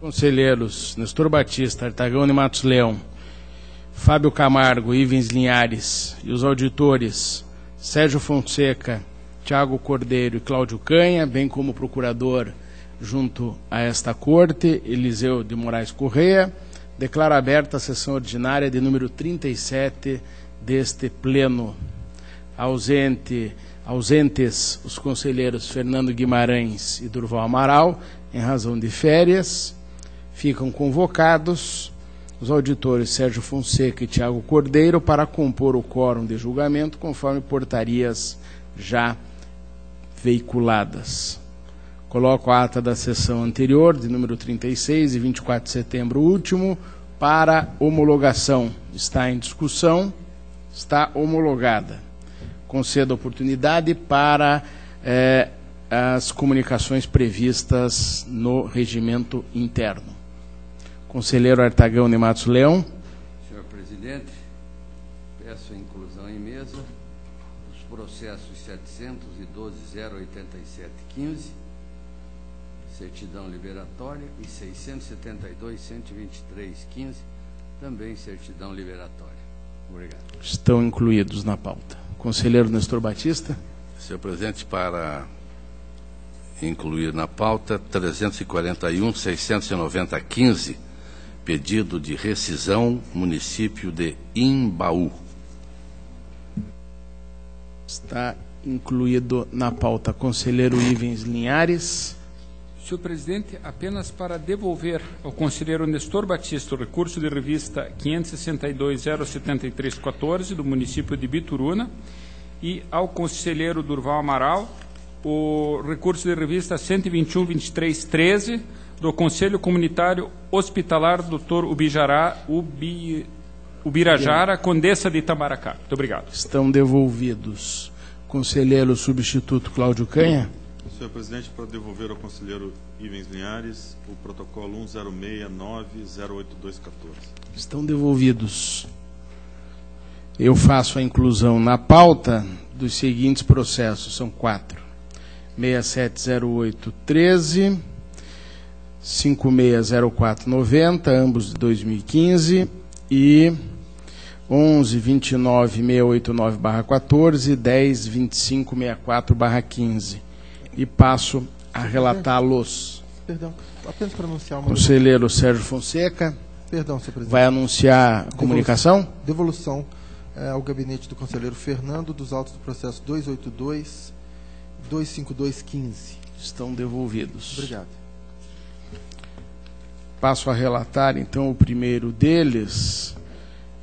Conselheiros Nestor Batista, Artagão de Matos Leão, Fábio Camargo, Ivens Linhares, e os auditores Sérgio Fonseca, Tiago Cordeiro e Cláudio Canha, bem como o procurador junto a esta Corte, Eliseu de Moraes Correia, declaro aberta a sessão ordinária de número 37 deste Pleno. Ausentes os conselheiros Fernando Guimarães e Durval Amaral, em razão de férias. Ficam convocados os auditores Sérgio Fonseca e Tiago Cordeiro para compor o quórum de julgamento, conforme portarias já veiculadas. Coloco a ata da sessão anterior, de número 36, e 24 de setembro último, para homologação. Está em discussão, está homologada. Concedo a oportunidade para as comunicações previstas no regimento interno. Conselheiro Artagão de Matos Leão. Senhor presidente, peço a inclusão em mesa dos processos 712.087.15, certidão liberatória, e 672.123.15, também certidão liberatória. Obrigado. Estão incluídos na pauta. Conselheiro Nestor Batista. Senhor presidente, para incluir na pauta 341.690.15, pedido de rescisão, município de Imbaú. Está incluído na pauta. Conselheiro Ivens Linhares. Senhor presidente, apenas para devolver ao conselheiro Nestor Batista o recurso de revista 562.073.14 do município de Bituruna, e ao conselheiro Durval Amaral o recurso de revista 121.23.13 do Conselho Comunitário Hospitalar Dr. Ubirajara, Condessa de Itamaracá. Muito obrigado. Estão devolvidos. Conselheiro substituto Cláudio Canha. Senhor presidente, para devolver ao conselheiro Ivens Linhares o protocolo 1069.082.14. Estão devolvidos. Eu faço a inclusão na pauta dos seguintes processos, são 4. 670813, 560490, ambos de 2015, e 1129.689/14 e 102564/15. E passo a relatá-los. Perdão, apenas para anunciar uma... Conselheiro Sérgio Fonseca. Perdão, senhor presidente. Vai anunciar a comunicação? Devolução ao gabinete do conselheiro Fernando dos autos do processo 282.252.15. Estão devolvidos. Obrigado. Passo a relatar, então, o primeiro deles.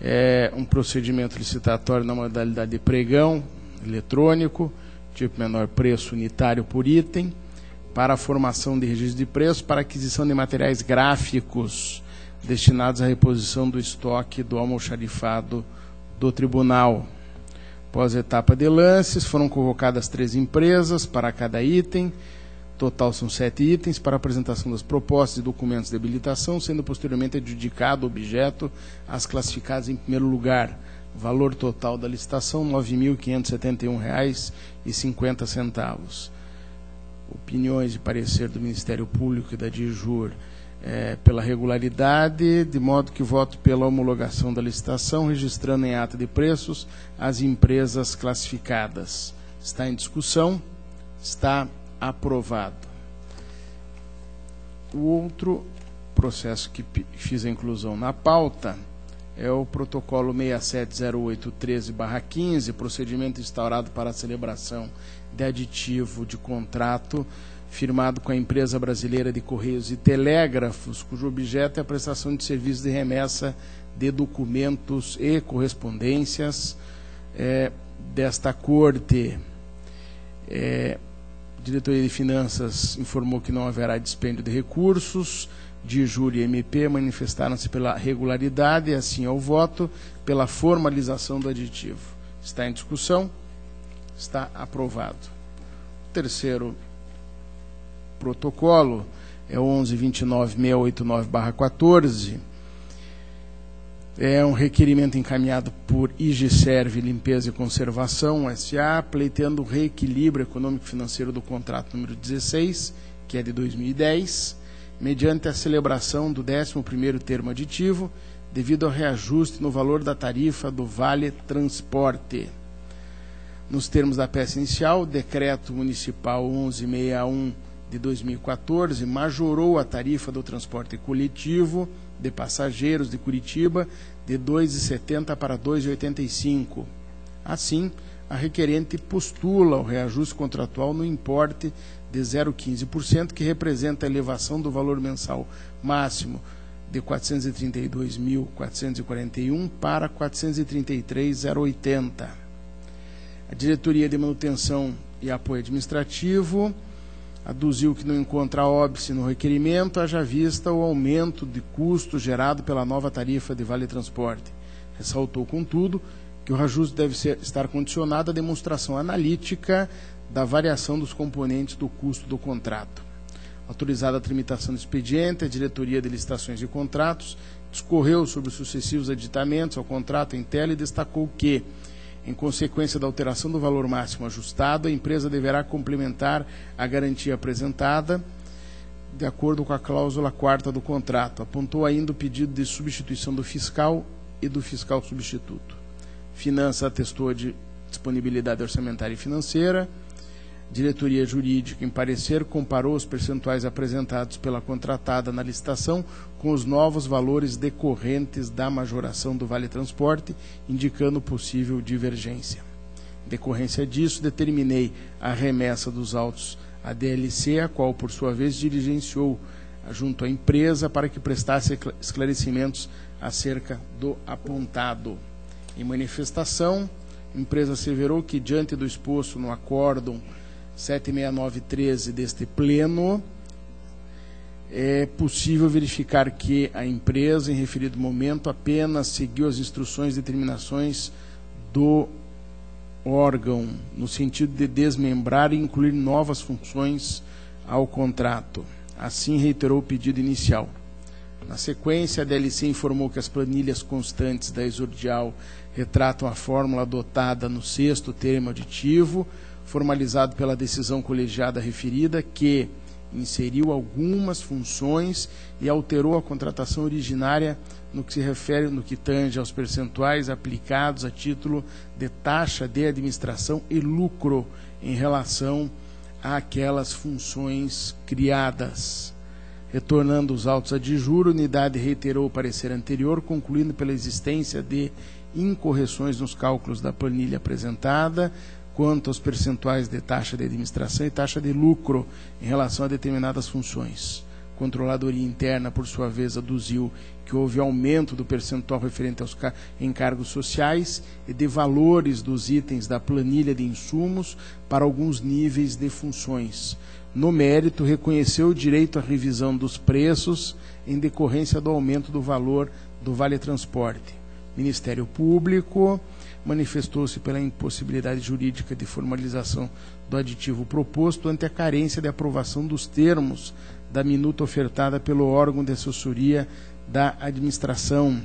É um procedimento licitatório na modalidade de pregão eletrônico, tipo menor preço unitário por item, para a formação de registro de preço para aquisição de materiais gráficos destinados à reposição do estoque do almoxarifado do tribunal. Após a etapa de lances, foram convocadas 3 empresas para cada item. Total são 7 itens para apresentação das propostas e documentos de habilitação, sendo posteriormente adjudicado o objeto às classificadas em primeiro lugar. Valor total da licitação, R$ 9.571,50. Opiniões e parecer do Ministério Público e da DIJUR pela regularidade, de modo que voto pela homologação da licitação, registrando em ata de preços as empresas classificadas. Está em discussão? Está aprovado. O outro processo que fiz a inclusão na pauta é o protocolo 670813/15, procedimento instaurado para a celebração de aditivo de contrato firmado com a Empresa Brasileira de Correios e Telégrafos, cujo objeto é a prestação de serviços de remessa de documentos e correspondências desta Corte. Diretoria de Finanças informou que não haverá dispêndio de recursos. DIJUR e MP manifestaram-se pela regularidade e assim ao voto pela formalização do aditivo. Está em discussão? Está aprovado. O terceiro protocolo é o 1129.689/14. É um requerimento encaminhado por IGServe Limpeza e Conservação, S.A., pleiteando o reequilíbrio econômico-financeiro do contrato número 16, que é de 2010, mediante a celebração do 11º termo aditivo, devido ao reajuste no valor da tarifa do Vale Transporte. Nos termos da peça inicial, o Decreto Municipal 1161 de 2014 majorou a tarifa do transporte coletivo de passageiros de Curitiba de R$ 2,70 para R$ 2,85. Assim, a requerente postula o reajuste contratual no importe de 0,15%, que representa a elevação do valor mensal máximo de R$ 432.441 para R$ 433.080. A Diretoria de Manutenção e Apoio Administrativo aduziu que não encontra óbice no requerimento, haja vista o aumento de custo gerado pela nova tarifa de Vale Transporte. Ressaltou, contudo, que o reajuste deve estar condicionado à demonstração analítica da variação dos componentes do custo do contrato. Autorizada a tramitação do expediente, a Diretoria de Licitações e Contratos discorreu sobre os sucessivos aditamentos ao contrato em tela e destacou que, em consequência da alteração do valor máximo ajustado, a empresa deverá complementar a garantia apresentada de acordo com a cláusula 4ª do contrato. Apontou ainda o pedido de substituição do fiscal e do fiscal substituto. Finanças atestou a disponibilidade orçamentária e financeira. Diretoria Jurídica, em parecer, comparou os percentuais apresentados pela contratada na licitação com os novos valores decorrentes da majoração do Vale Transporte, indicando possível divergência. Em decorrência disso, determinei a remessa dos autos à DLC, a qual, por sua vez, diligenciou junto à empresa para que prestasse esclarecimentos acerca do apontado. Em manifestação, a empresa asseverou que, diante do exposto no acórdão 76913 deste pleno, é possível verificar que a empresa, em referido momento, apenas seguiu as instruções e determinações do órgão, no sentido de desmembrar e incluir novas funções ao contrato. Assim, reiterou o pedido inicial. Na sequência, a DLC informou que as planilhas constantes da exordial retratam a fórmula adotada no 6º termo aditivo, formalizado pela decisão colegiada referida, que inseriu algumas funções e alterou a contratação originária no que se refere, no que tange aos percentuais aplicados a título de taxa de administração e lucro em relação àquelas funções criadas. Retornando os autos a disjuro, a unidade reiterou o parecer anterior, concluindo pela existência de incorreções nos cálculos da planilha apresentada, quanto aos percentuais de taxa de administração e taxa de lucro em relação a determinadas funções. A Controladoria Interna, por sua vez, aduziu que houve aumento do percentual referente aos encargos sociais e de valores dos itens da planilha de insumos para alguns níveis de funções. No mérito, reconheceu o direito à revisão dos preços em decorrência do aumento do valor do Vale Transporte. O Ministério Público manifestou-se pela impossibilidade jurídica de formalização do aditivo proposto ante a carência de aprovação dos termos da minuta ofertada pelo órgão de assessoria da administração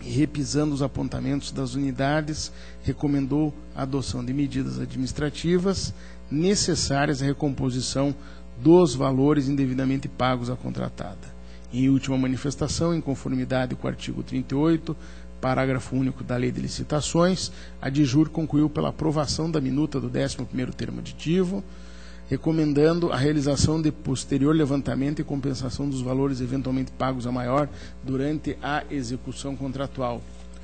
e, repisando os apontamentos das unidades, recomendou a adoção de medidas administrativas necessárias à recomposição dos valores indevidamente pagos à contratada. Em última manifestação, em conformidade com o artigo 38, parágrafo único da Lei de Licitações, a DIJUR concluiu pela aprovação da minuta do 11º termo aditivo, recomendando a realização de posterior levantamento e compensação dos valores eventualmente pagos a maior durante a execução contratual.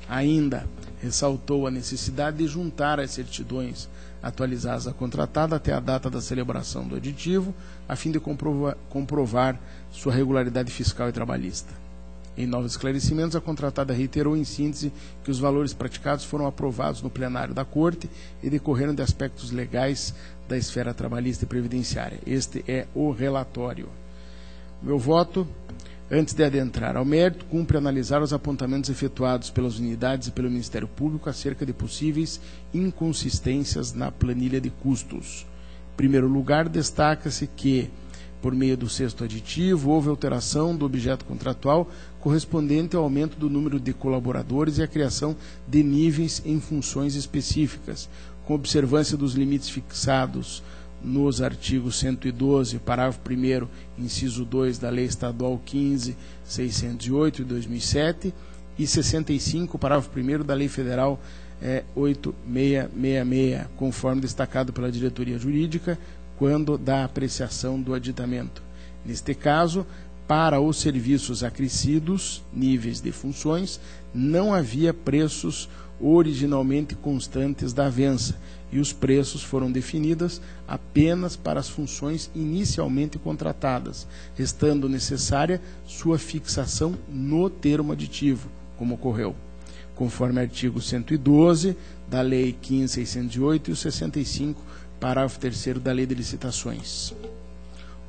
Ainda ressaltou a necessidade de juntar as certidões atualizadas à contratada até a data da celebração do aditivo, a fim de comprovar sua regularidade fiscal e trabalhista. Em novos esclarecimentos, a contratada reiterou em síntese que os valores praticados foram aprovados no plenário da Corte e decorreram de aspectos legais da esfera trabalhista e previdenciária. Este é o relatório. Meu voto, antes de adentrar ao mérito, cumpre analisar os apontamentos efetuados pelas unidades e pelo Ministério Público acerca de possíveis inconsistências na planilha de custos. Em primeiro lugar, destaca-se que, por meio do 6º aditivo, houve alteração do objeto contratual correspondente ao aumento do número de colaboradores e a criação de níveis em funções específicas, com observância dos limites fixados nos artigos 112, parágrafo 1º, inciso 2 da Lei Estadual 15.608 de 2007 e 65, parágrafo 1º da Lei Federal 8.666, conforme destacado pela diretoria jurídica, quando da apreciação do aditamento. Neste caso, para os serviços acrescidos, níveis de funções, não havia preços originalmente constantes da avença, e os preços foram definidos apenas para as funções inicialmente contratadas, restando necessária sua fixação no termo aditivo, como ocorreu, conforme artigo 112 da Lei 15.608 e o 65, parágrafo 3º da Lei de Licitações.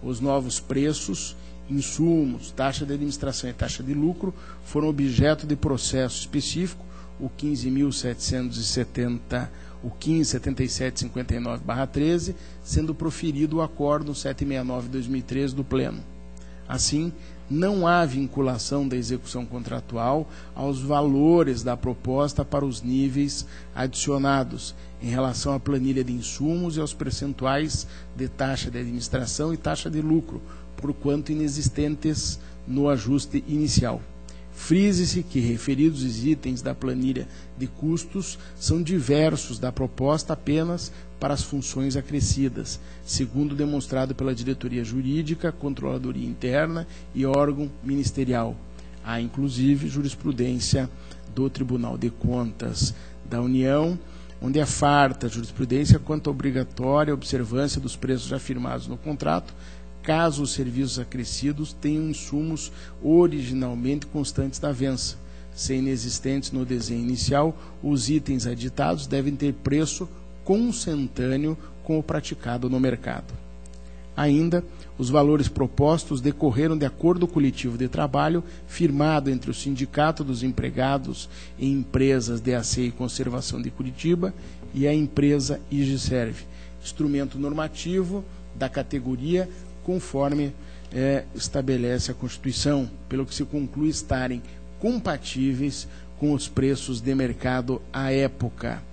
Os novos preços, insumos, taxa de administração e taxa de lucro foram objeto de processo específico, o 15.7759/13, sendo proferido o Acórdão 769/2013 do Pleno. Assim, não há vinculação da execução contratual aos valores da proposta para os níveis adicionados, em relação à planilha de insumos e aos percentuais de taxa de administração e taxa de lucro, porquanto inexistentes no ajuste inicial. Frise-se que referidos os itens da planilha de custos são diversos da proposta apenas para as funções acrescidas, segundo demonstrado pela diretoria jurídica, controladoria interna e órgão ministerial. Há, inclusive, jurisprudência do Tribunal de Contas da União, onde é farta a jurisprudência quanto à obrigatória observância dos preços já firmados no contrato, caso os serviços acrescidos tenham insumos originalmente constantes da avença. Se inexistentes no desenho inicial, os itens aditados devem ter preço consentâneo com o praticado no mercado. Ainda, os valores propostos decorreram de acordo coletivo de trabalho firmado entre o Sindicato dos Empregados em Empresas de Aceio e Conservação de Curitiba e a empresa IGServe, instrumento normativo da categoria conforme estabelece a Constituição, pelo que se conclui estarem compatíveis com os preços de mercado à época.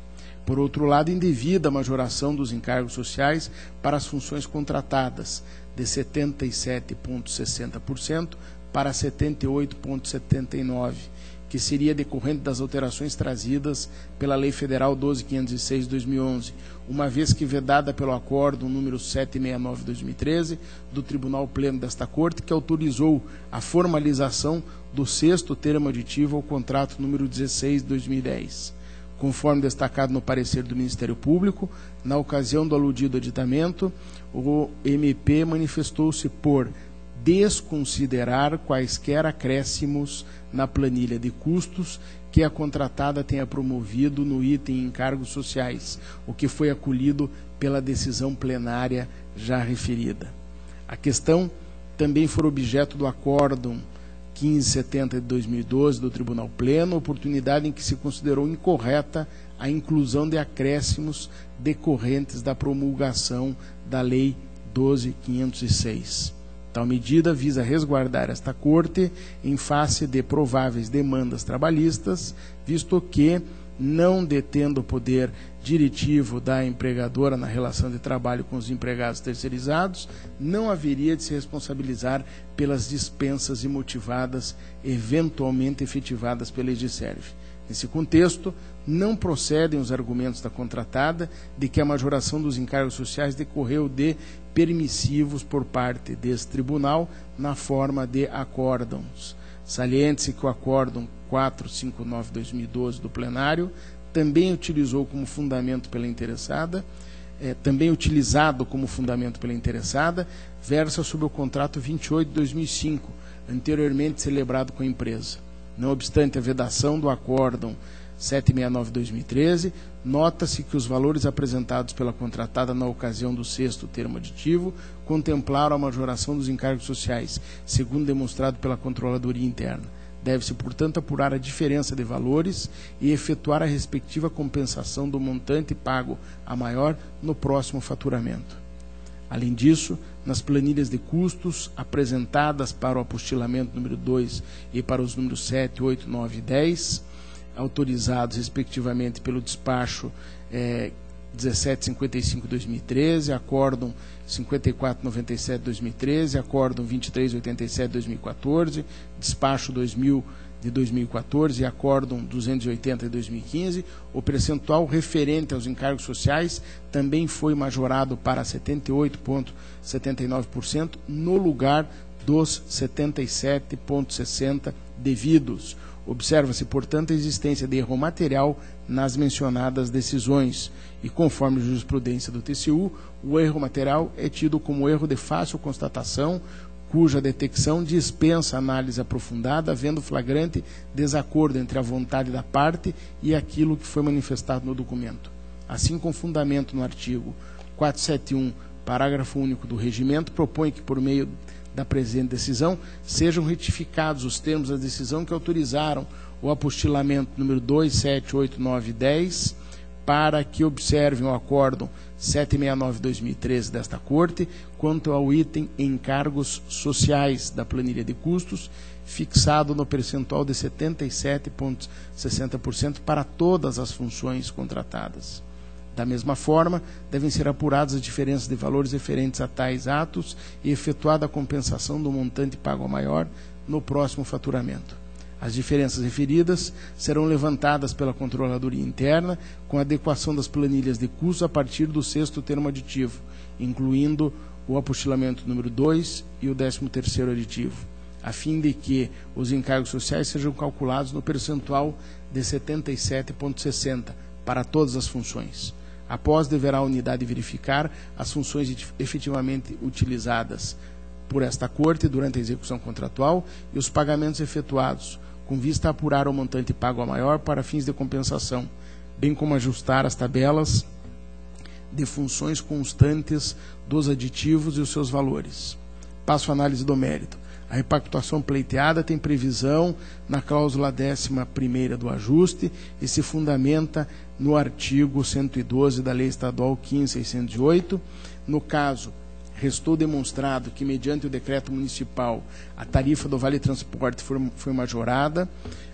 Por outro lado, indevida a majoração dos encargos sociais para as funções contratadas, de 77,60% para 78,79%, que seria decorrente das alterações trazidas pela Lei Federal 12.506 de 2011, uma vez que vedada pelo Acórdão número 769 de 2013 do Tribunal Pleno desta Corte, que autorizou a formalização do 6º termo aditivo ao contrato número 16 de 2010. Conforme destacado no parecer do Ministério Público, na ocasião do aludido aditamento, o MP manifestou-se por desconsiderar quaisquer acréscimos na planilha de custos que a contratada tenha promovido no item encargos sociais, o que foi acolhido pela decisão plenária já referida. A questão também foi objeto do Acórdão 1570 de 2012 do Tribunal Pleno, oportunidade em que se considerou incorreta a inclusão de acréscimos decorrentes da promulgação da Lei 12.506. Tal medida visa resguardar esta Corte em face de prováveis demandas trabalhistas, visto que, não detendo o poder diretivo da empregadora na relação de trabalho com os empregados terceirizados, não haveria de se responsabilizar pelas dispensas imotivadas eventualmente efetivadas pela IGServe. Nesse contexto, não procedem os argumentos da contratada de que a majoração dos encargos sociais decorreu de permissivos por parte desse tribunal na forma de acórdãos. Saliente-se que o Acórdão 459/2012 do plenário também utilizou como fundamento pela interessada, versa sobre o contrato 28 de 2005, anteriormente celebrado com a empresa. Não obstante a vedação do Acórdão 769/2013, nota-se que os valores apresentados pela contratada na ocasião do 6º termo aditivo contemplaram a majoração dos encargos sociais, segundo demonstrado pela Controladoria Interna. Deve-se, portanto, apurar a diferença de valores e efetuar a respectiva compensação do montante pago a maior no próximo faturamento. Além disso, nas planilhas de custos apresentadas para o apostilamento número 2 e para os números 7, 8, 9 e 10, autorizados respectivamente pelo despacho 1755/2013, Acórdão 5497/2013, Acórdão 2387/2014, Despacho 2000 de 2014 e Acórdão 280 de 2015, o percentual referente aos encargos sociais também foi majorado para 78,79% no lugar dos 77,60% devidos. Observa-se, portanto, a existência de erro material nas mencionadas decisões e, conforme a jurisprudência do TCU, o erro material é tido como erro de fácil constatação, cuja detecção dispensa análise aprofundada, havendo flagrante desacordo entre a vontade da parte e aquilo que foi manifestado no documento. Assim, com fundamento no artigo 471, parágrafo único do regimento, propõe que, por meio da presente decisão, sejam retificados os termos da decisão que autorizaram o apostilamento número 2, 7, 8, 9 e 10, para que observem o acórdão 769/2013 desta Corte, quanto ao item encargos sociais da planilha de custos, fixado no percentual de 77,60% para todas as funções contratadas. Da mesma forma, devem ser apuradas as diferenças de valores referentes a tais atos e efetuada a compensação do montante pago a maior no próximo faturamento. As diferenças referidas serão levantadas pela Controladoria Interna com adequação das planilhas de custos a partir do 6º termo aditivo, incluindo o apostilamento número 2 e o 13º aditivo, a fim de que os encargos sociais sejam calculados no percentual de 77,60% para todas as funções. Após, deverá a unidade verificar as funções efetivamente utilizadas por esta Corte durante a execução contratual e os pagamentos efetuados, com vista a apurar o montante pago a maior para fins de compensação, bem como ajustar as tabelas de funções constantes dos aditivos e os seus valores. Passo a análise do mérito. A repactuação pleiteada tem previsão na cláusula 11ª do ajuste e se fundamenta no artigo 112 da Lei Estadual 15.608. No caso, restou demonstrado que, mediante o decreto municipal, a tarifa do Vale Transporte foi majorada,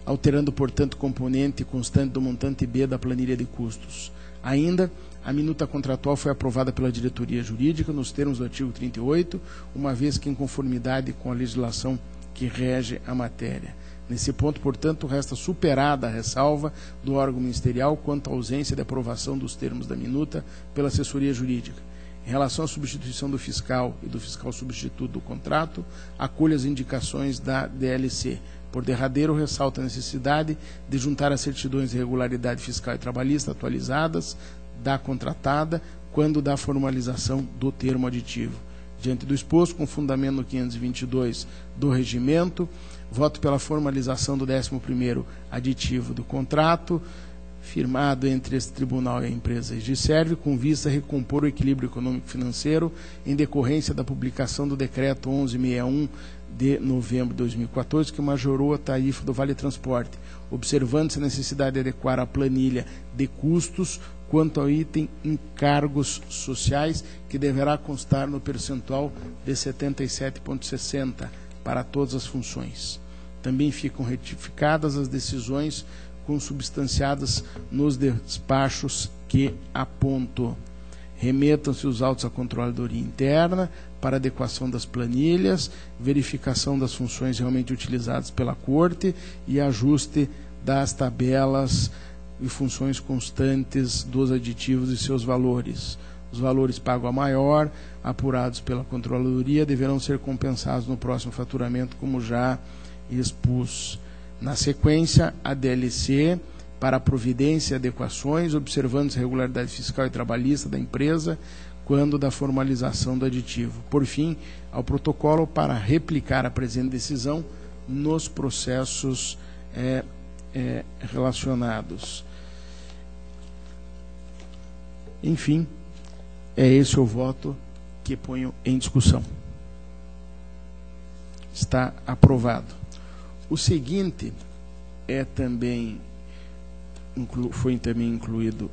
alterando, portanto, o componente constante do montante B da planilha de custos. Ainda, a minuta contratual foi aprovada pela diretoria jurídica nos termos do artigo 38, uma vez que em conformidade com a legislação que rege a matéria. Nesse ponto, portanto, resta superada a ressalva do órgão ministerial quanto à ausência de aprovação dos termos da minuta pela assessoria jurídica. Em relação à substituição do fiscal e do fiscal substituto do contrato, acolho as indicações da DLC. Por derradeiro, ressalta a necessidade de juntar as certidões de regularidade fiscal e trabalhista atualizadas da contratada quando da formalização do termo aditivo. Diante do exposto, com fundamento no 522 do regimento, voto pela formalização do 11º aditivo do contrato, firmado entre este tribunal e a empresa Egiserve, com vista a recompor o equilíbrio econômico-financeiro em decorrência da publicação do decreto 1161 de novembro de 2014, que majorou a tarifa do Vale Transporte, observando-se a necessidade de adequar a planilha de custos quanto ao item encargos sociais, que deverá constar no percentual de 77,60% para todas as funções. Também ficam retificadas as decisões consubstanciadas nos despachos que aponto. Remetam-se os autos à Controladoria Interna para adequação das planilhas, verificação das funções realmente utilizadas pela Corte e ajuste das tabelas e funções constantes dos aditivos e seus valores. Os valores pagos a maior, apurados pela Controladoria, deverão ser compensados no próximo faturamento, como já expus. Na sequência, a DLC para a providência e adequações, observando a regularidade fiscal e trabalhista da empresa quando da formalização do aditivo. Por fim, ao protocolo para replicar a presente decisão nos processos relacionados. Enfim, é esse o voto que ponho em discussão. Está aprovado. O seguinte foi também incluído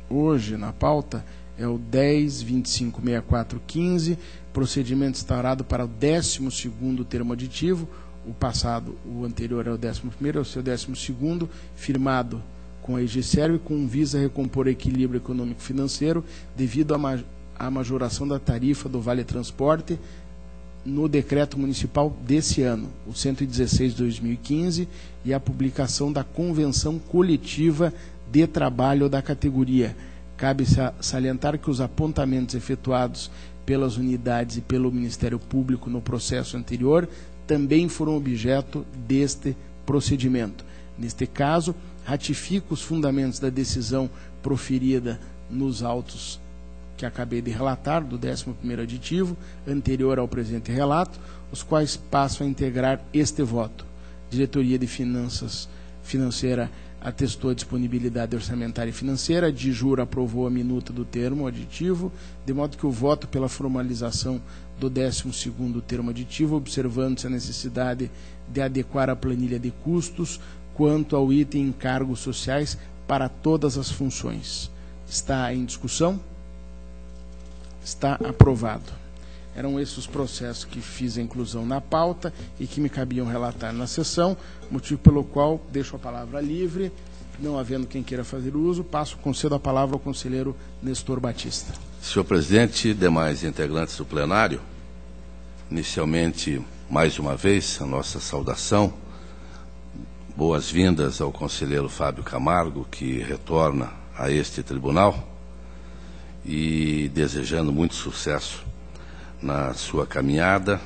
hoje na pauta, é o 10.25.64.15, procedimento instaurado para o 12º termo aditivo. O anterior é o 11º, é o seu 12º, firmado com a EGSERV, com visa a recompor o equilíbrio econômico-financeiro devido à majoração da tarifa do Vale Transporte no decreto municipal desse ano, o 116 de 2015, e a publicação da convenção coletiva de trabalho da categoria. Cabe salientar que os apontamentos efetuados pelas unidades e pelo Ministério Público no processo anterior também foram objeto deste procedimento. Neste caso, ratifico os fundamentos da decisão proferida nos autos que acabei de relatar, do 11º aditivo, anterior ao presente relato, os quais passam a integrar este voto. Diretoria de Financeira atestou a disponibilidade orçamentária e financeira, a DIJUR aprovou a minuta do termo aditivo, de modo que o voto pela formalização do 12º termo aditivo, observando-se a necessidade de adequar a planilha de custos quanto ao item encargos sociais para todas as funções. Está em discussão? Está aprovado. Eram esses os processos que fiz a inclusão na pauta e que me cabiam relatar na sessão, motivo pelo qual deixo a palavra livre, não havendo quem queira fazer uso, concedo a palavra ao conselheiro Nestor Batista. Senhor presidente, demais integrantes do plenário, inicialmente, mais uma vez, a nossa saudação, boas-vindas ao conselheiro Fábio Camargo, que retorna a este tribunal, e desejando muito sucesso na sua caminhada.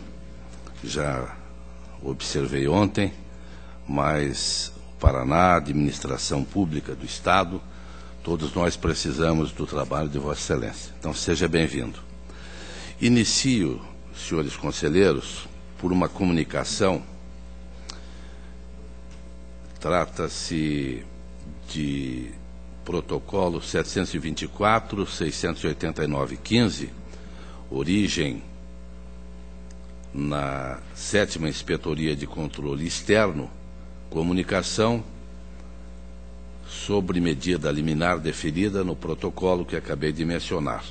Já observei ontem, mas o Paraná, a administração pública do Estado, todos nós precisamos do trabalho de Vossa Excelência. Então, seja bem-vindo. Inicio, senhores conselheiros, por uma comunicação. Trata-se de protocolo 724-689-15, origem na 7ª Inspetoria de Controle Externo, comunicação sobre medida liminar deferida no protocolo que acabei de mencionar.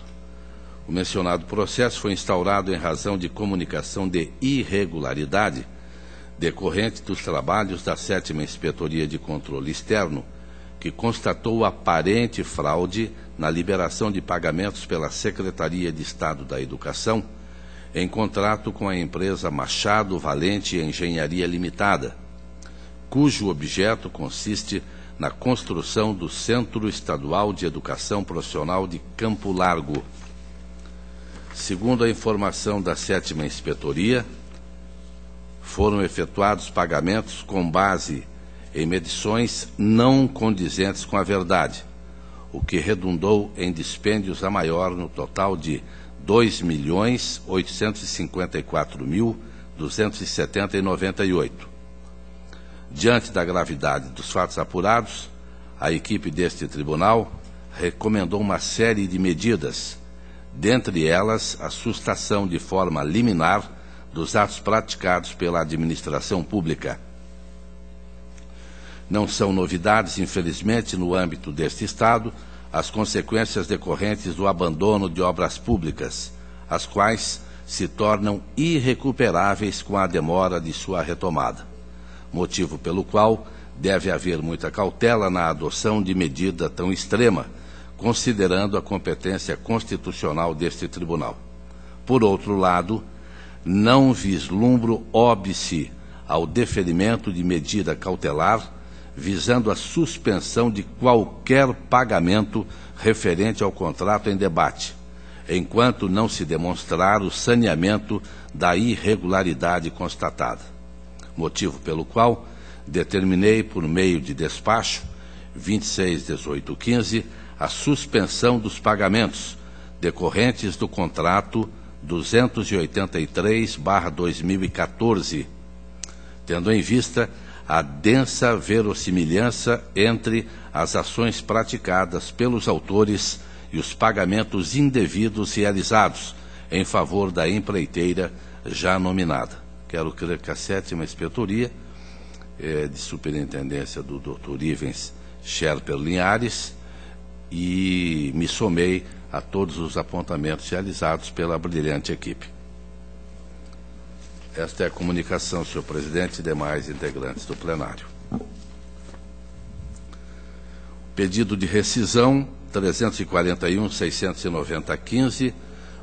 O mencionado processo foi instaurado em razão de comunicação de irregularidade decorrente dos trabalhos da 7ª Inspetoria de Controle Externo, que constatou aparente fraude na liberação de pagamentos pela Secretaria de Estado da Educação em contrato com a empresa Machado Valente Engenharia Limitada, cujo objeto consiste na construção do Centro Estadual de Educação Profissional de Campo Largo. Segundo a informação da 7ª Inspetoria, foram efetuados pagamentos com base em medições não condizentes com a verdade, o que redundou em dispêndios a maior no total de R$ 2.854.270,98. Diante da gravidade dos fatos apurados, a equipe deste tribunal recomendou uma série de medidas, dentre elas a sustação de forma liminar dos atos praticados pela administração pública. Não são novidades, infelizmente, no âmbito deste Estado, as consequências decorrentes do abandono de obras públicas, as quais se tornam irrecuperáveis com a demora de sua retomada, motivo pelo qual deve haver muita cautela na adoção de medida tão extrema, considerando a competência constitucional deste tribunal. Por outro lado, não vislumbro óbice ao deferimento de medida cautelar visando a suspensão de qualquer pagamento referente ao contrato em debate, enquanto não se demonstrar o saneamento da irregularidade constatada. Motivo pelo qual determinei, por meio de despacho 26/1815, a suspensão dos pagamentos decorrentes do contrato 283/2014, tendo em vista a densa verossimilhança entre as ações praticadas pelos autores e os pagamentos indevidos realizados em favor da empreiteira já nominada. Quero crer que a 7ª Inspetoria, de superintendência do Dr. Ivens Scherper Linhares, e me somei a todos os apontamentos realizados pela brilhante equipe. Esta é a comunicação, senhor presidente, e demais integrantes do plenário. Pedido de rescisão 341.690.15,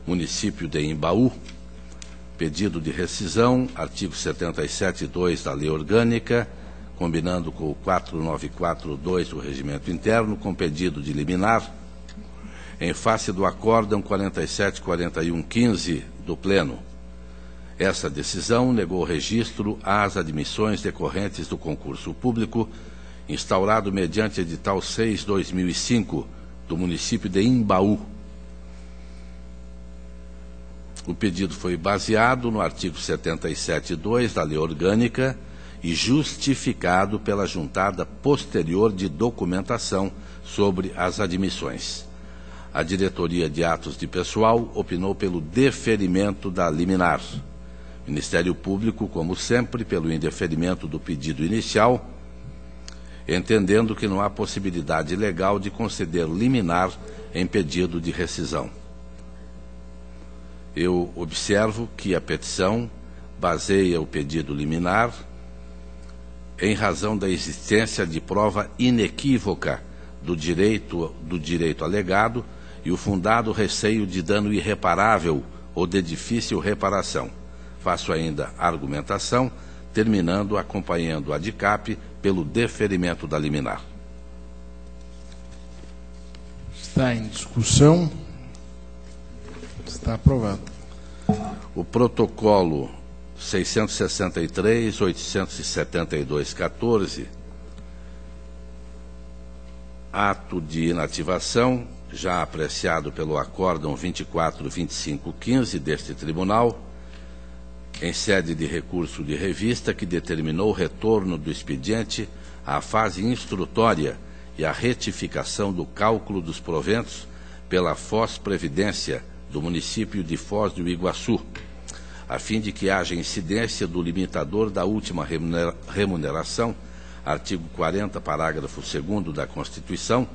município de Imbaú. Pedido de rescisão, artigo 77.2 da Lei Orgânica, combinando com o 4942 do Regimento Interno, com pedido de liminar, em face do acórdão 47.41.15 do Pleno. Essa decisão negou registro às admissões decorrentes do concurso público instaurado mediante edital 6/2005 do município de Imbaú. O pedido foi baseado no artigo 77.2 da Lei Orgânica e justificado pela juntada posterior de documentação sobre as admissões. A Diretoria de Atos de Pessoal opinou pelo deferimento da liminar. Ministério Público, como sempre, pelo indeferimento do pedido inicial, entendendo que não há possibilidade legal de conceder liminar em pedido de rescisão. Eu observo que a petição baseia o pedido liminar em razão da existência de prova inequívoca do direito alegado e o fundado receio de dano irreparável ou de difícil reparação. Faço ainda a argumentação, terminando acompanhando a ADICAP pelo deferimento da liminar. Está em discussão. Está aprovado. O protocolo 663.872.14, ato de inativação, já apreciado pelo acórdão 24.25.15 deste tribunal, em sede de recurso de revista, que determinou o retorno do expediente à fase instrutória e a retificação do cálculo dos proventos pela Foz Previdência do município de Foz do Iguaçu, a fim de que haja incidência do limitador da última remuneração, artigo 40, parágrafo 2º da Constituição,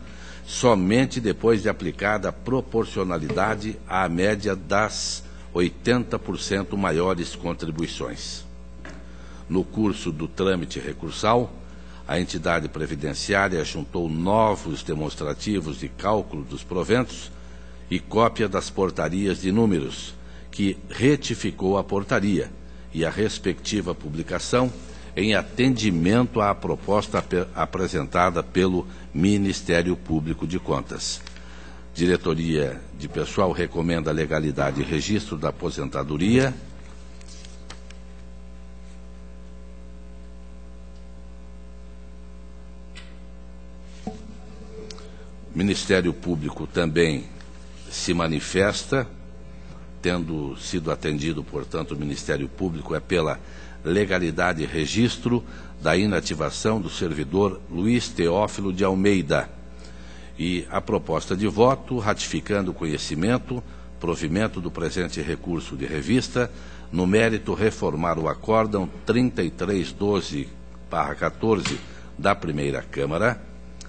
somente depois de aplicada a proporcionalidade à média das 80% maiores contribuições. No curso do trâmite recursal, a entidade previdenciária juntou novos demonstrativos de cálculo dos proventos e cópia das portarias de números, que retificou a portaria e a respectiva publicação em atendimento à proposta apresentada pelo Ministério Público de Contas. Diretoria de Pessoal recomenda a legalidade e registro da aposentadoria. O Ministério Público também se manifesta, tendo sido atendido, portanto, o Ministério Público é pela legalidade e registro da inativação do servidor Luiz Teófilo de Almeida. E a proposta de voto, ratificando o conhecimento, provimento do presente recurso de revista, no mérito reformar o acórdão 3312/14 da Primeira Câmara,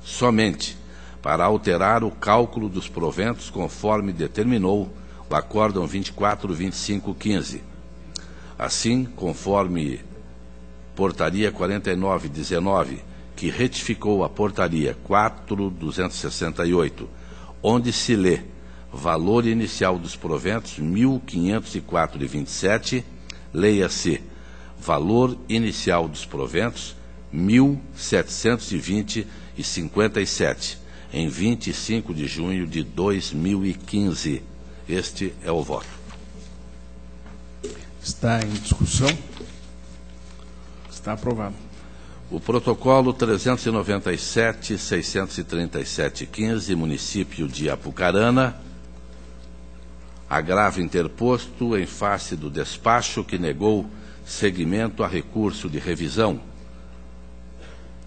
somente para alterar o cálculo dos proventos conforme determinou o acórdão 24.25.15. Assim, conforme portaria 49/19, que retificou a portaria 4.268, onde se lê valor inicial dos proventos 1.504,27, leia-se valor inicial dos proventos 1.720,57, em 25 de junho de 2015. Este é o voto. Está em discussão. Está aprovado. O protocolo 397.637.15, município de Apucarana, agravo interposto em face do despacho que negou seguimento a recurso de revisão,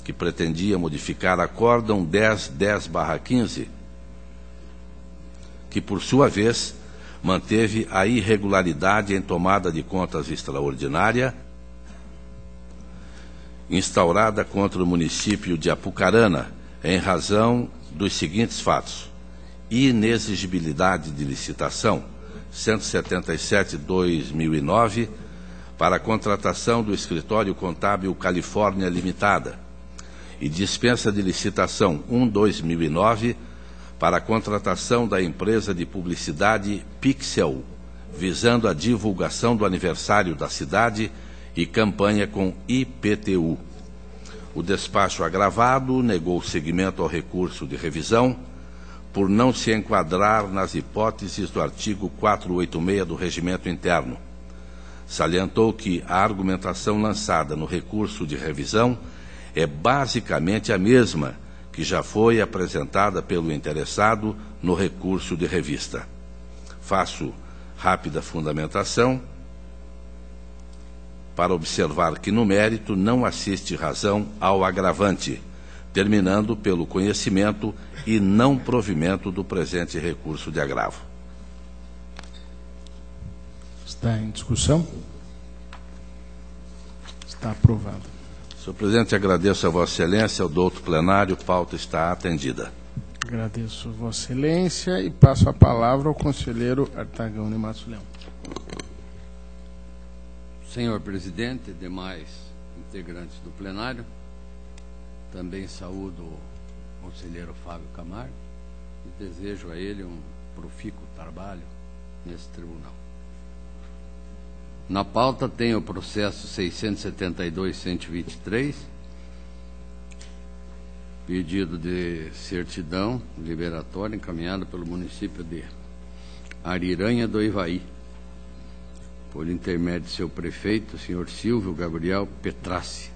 que pretendia modificar acórdão 1010/15, que, por sua vez, manteve a irregularidade em tomada de contas extraordinária instaurada contra o município de Apucarana, em razão dos seguintes fatos: inexigibilidade de licitação e dispensa de licitação 1/2009 para a contratação da empresa de publicidade Pixel, visando a divulgação do aniversário da cidade e campanha com IPTU. O despacho agravado negou seguimento ao recurso de revisão por não se enquadrar nas hipóteses do artigo 486 do Regimento Interno. Salientou que a argumentação lançada no recurso de revisão é basicamente a mesma que já foi apresentada pelo interessado no recurso de revista. Faço rápida fundamentação para observar que, no mérito, não assiste razão ao agravante, terminando pelo conhecimento e não provimento do presente recurso de agravo. Está em discussão? Está aprovado. Senhor presidente, agradeço a Vossa Excelência, ao douto plenário, pauta está atendida. Agradeço Vossa Excelência e passo a palavra ao conselheiro Artagão de Matos Leão. Senhor presidente, demais integrantes do plenário, também saúdo o conselheiro Fábio Camargo e desejo a ele um profícuo trabalho nesse tribunal. Na pauta tem o processo 672-123, pedido de certidão liberatória encaminhado pelo município de Ariranha do Ivaí, por intermédio de seu prefeito, senhor Silvio Gabriel Petrassi.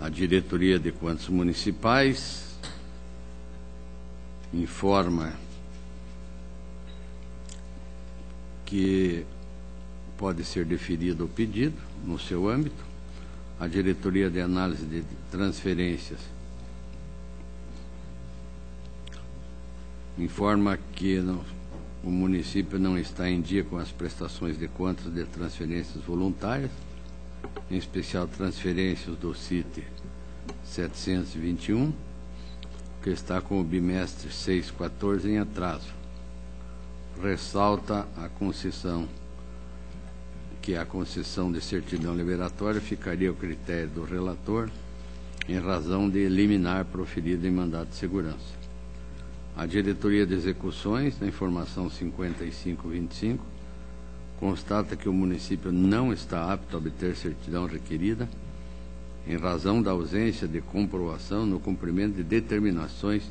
A diretoria de contas municipais informa que pode ser deferido o pedido no seu âmbito. A diretoria de análise de transferências informa que o município não está em dia com as prestações de contas de transferências voluntárias, em especial transferências do CIT 721, que está com o bimestre 614 em atraso. Ressalta a concessão, que a concessão de certidão liberatória ficaria ao critério do relator, em razão de liminar proferida em mandado de segurança. A diretoria de execuções, na informação 5525, constata que o município não está apto a obter certidão requerida, em razão da ausência de comprovação no cumprimento de determinações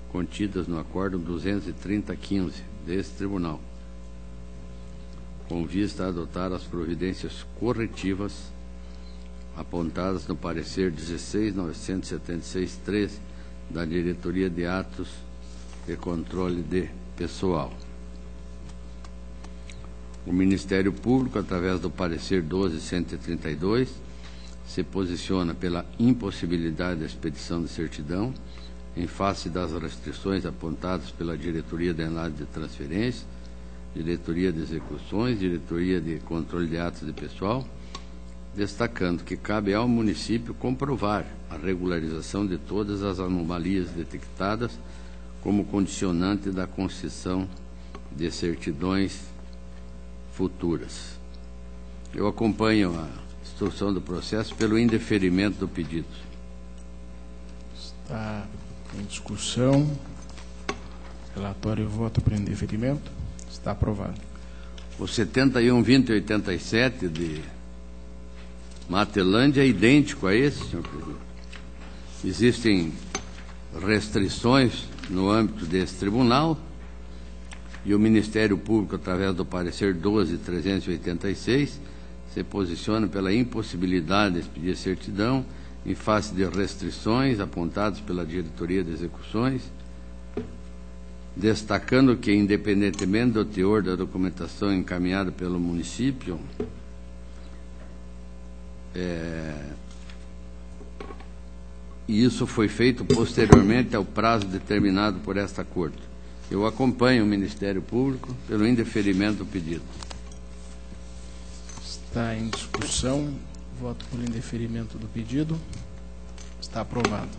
contidas no Acórdão 230-15 deste Tribunal, com vista a adotar as providências corretivas apontadas no parecer 16.976/13 da Diretoria de Atos de Controle de Pessoal. O Ministério Público, através do parecer 12.132, se posiciona pela impossibilidade da expedição de certidão em face das restrições apontadas pela Diretoria de Análise de Transferências, Diretoria de Execuções, Diretoria de Controle de Atos de Pessoal, destacando que cabe ao município comprovar a regularização de todas as anomalias detectadas como condicionante da concessão de certidões futuras. Eu acompanho a instrução do processo pelo indeferimento do pedido. Está em discussão. Relatório e voto por indeferimento. Está aprovado. O 71-2087 de Matelândia é idêntico a esse, senhor presidente. Existem restrições no âmbito desse tribunal e o Ministério Público, através do parecer 12.386, se posiciona pela impossibilidade de expedir certidão em face de restrições apontadas pela Diretoria de Execuções, destacando que, independentemente do teor da documentação encaminhada pelo município, e isso foi feito posteriormente ao prazo determinado por esta Corte. Eu acompanho o Ministério Público pelo indeferimento do pedido. Está em discussão. Voto por indeferimento do pedido. Está aprovado.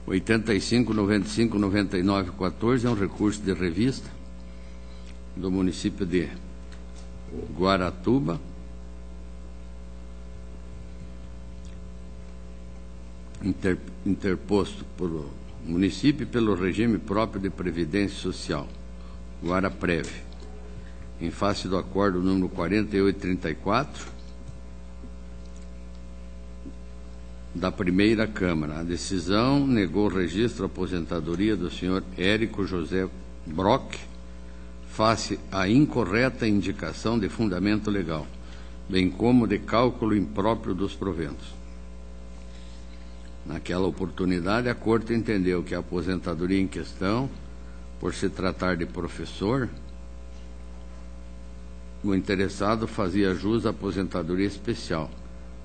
85, 95, 99, 14 é um recurso de revista do município de Guaratuba, interposto pelo município e pelo regime próprio de previdência social, Guaraprev, em face do acordo número 4834 da primeira Câmara. A decisão negou o registro à aposentadoria do senhor Érico José Brock, face à incorreta indicação de fundamento legal, bem como de cálculo impróprio dos proventos. Naquela oportunidade, a Corte entendeu que a aposentadoria em questão, por se tratar de professor, o interessado fazia jus à aposentadoria especial,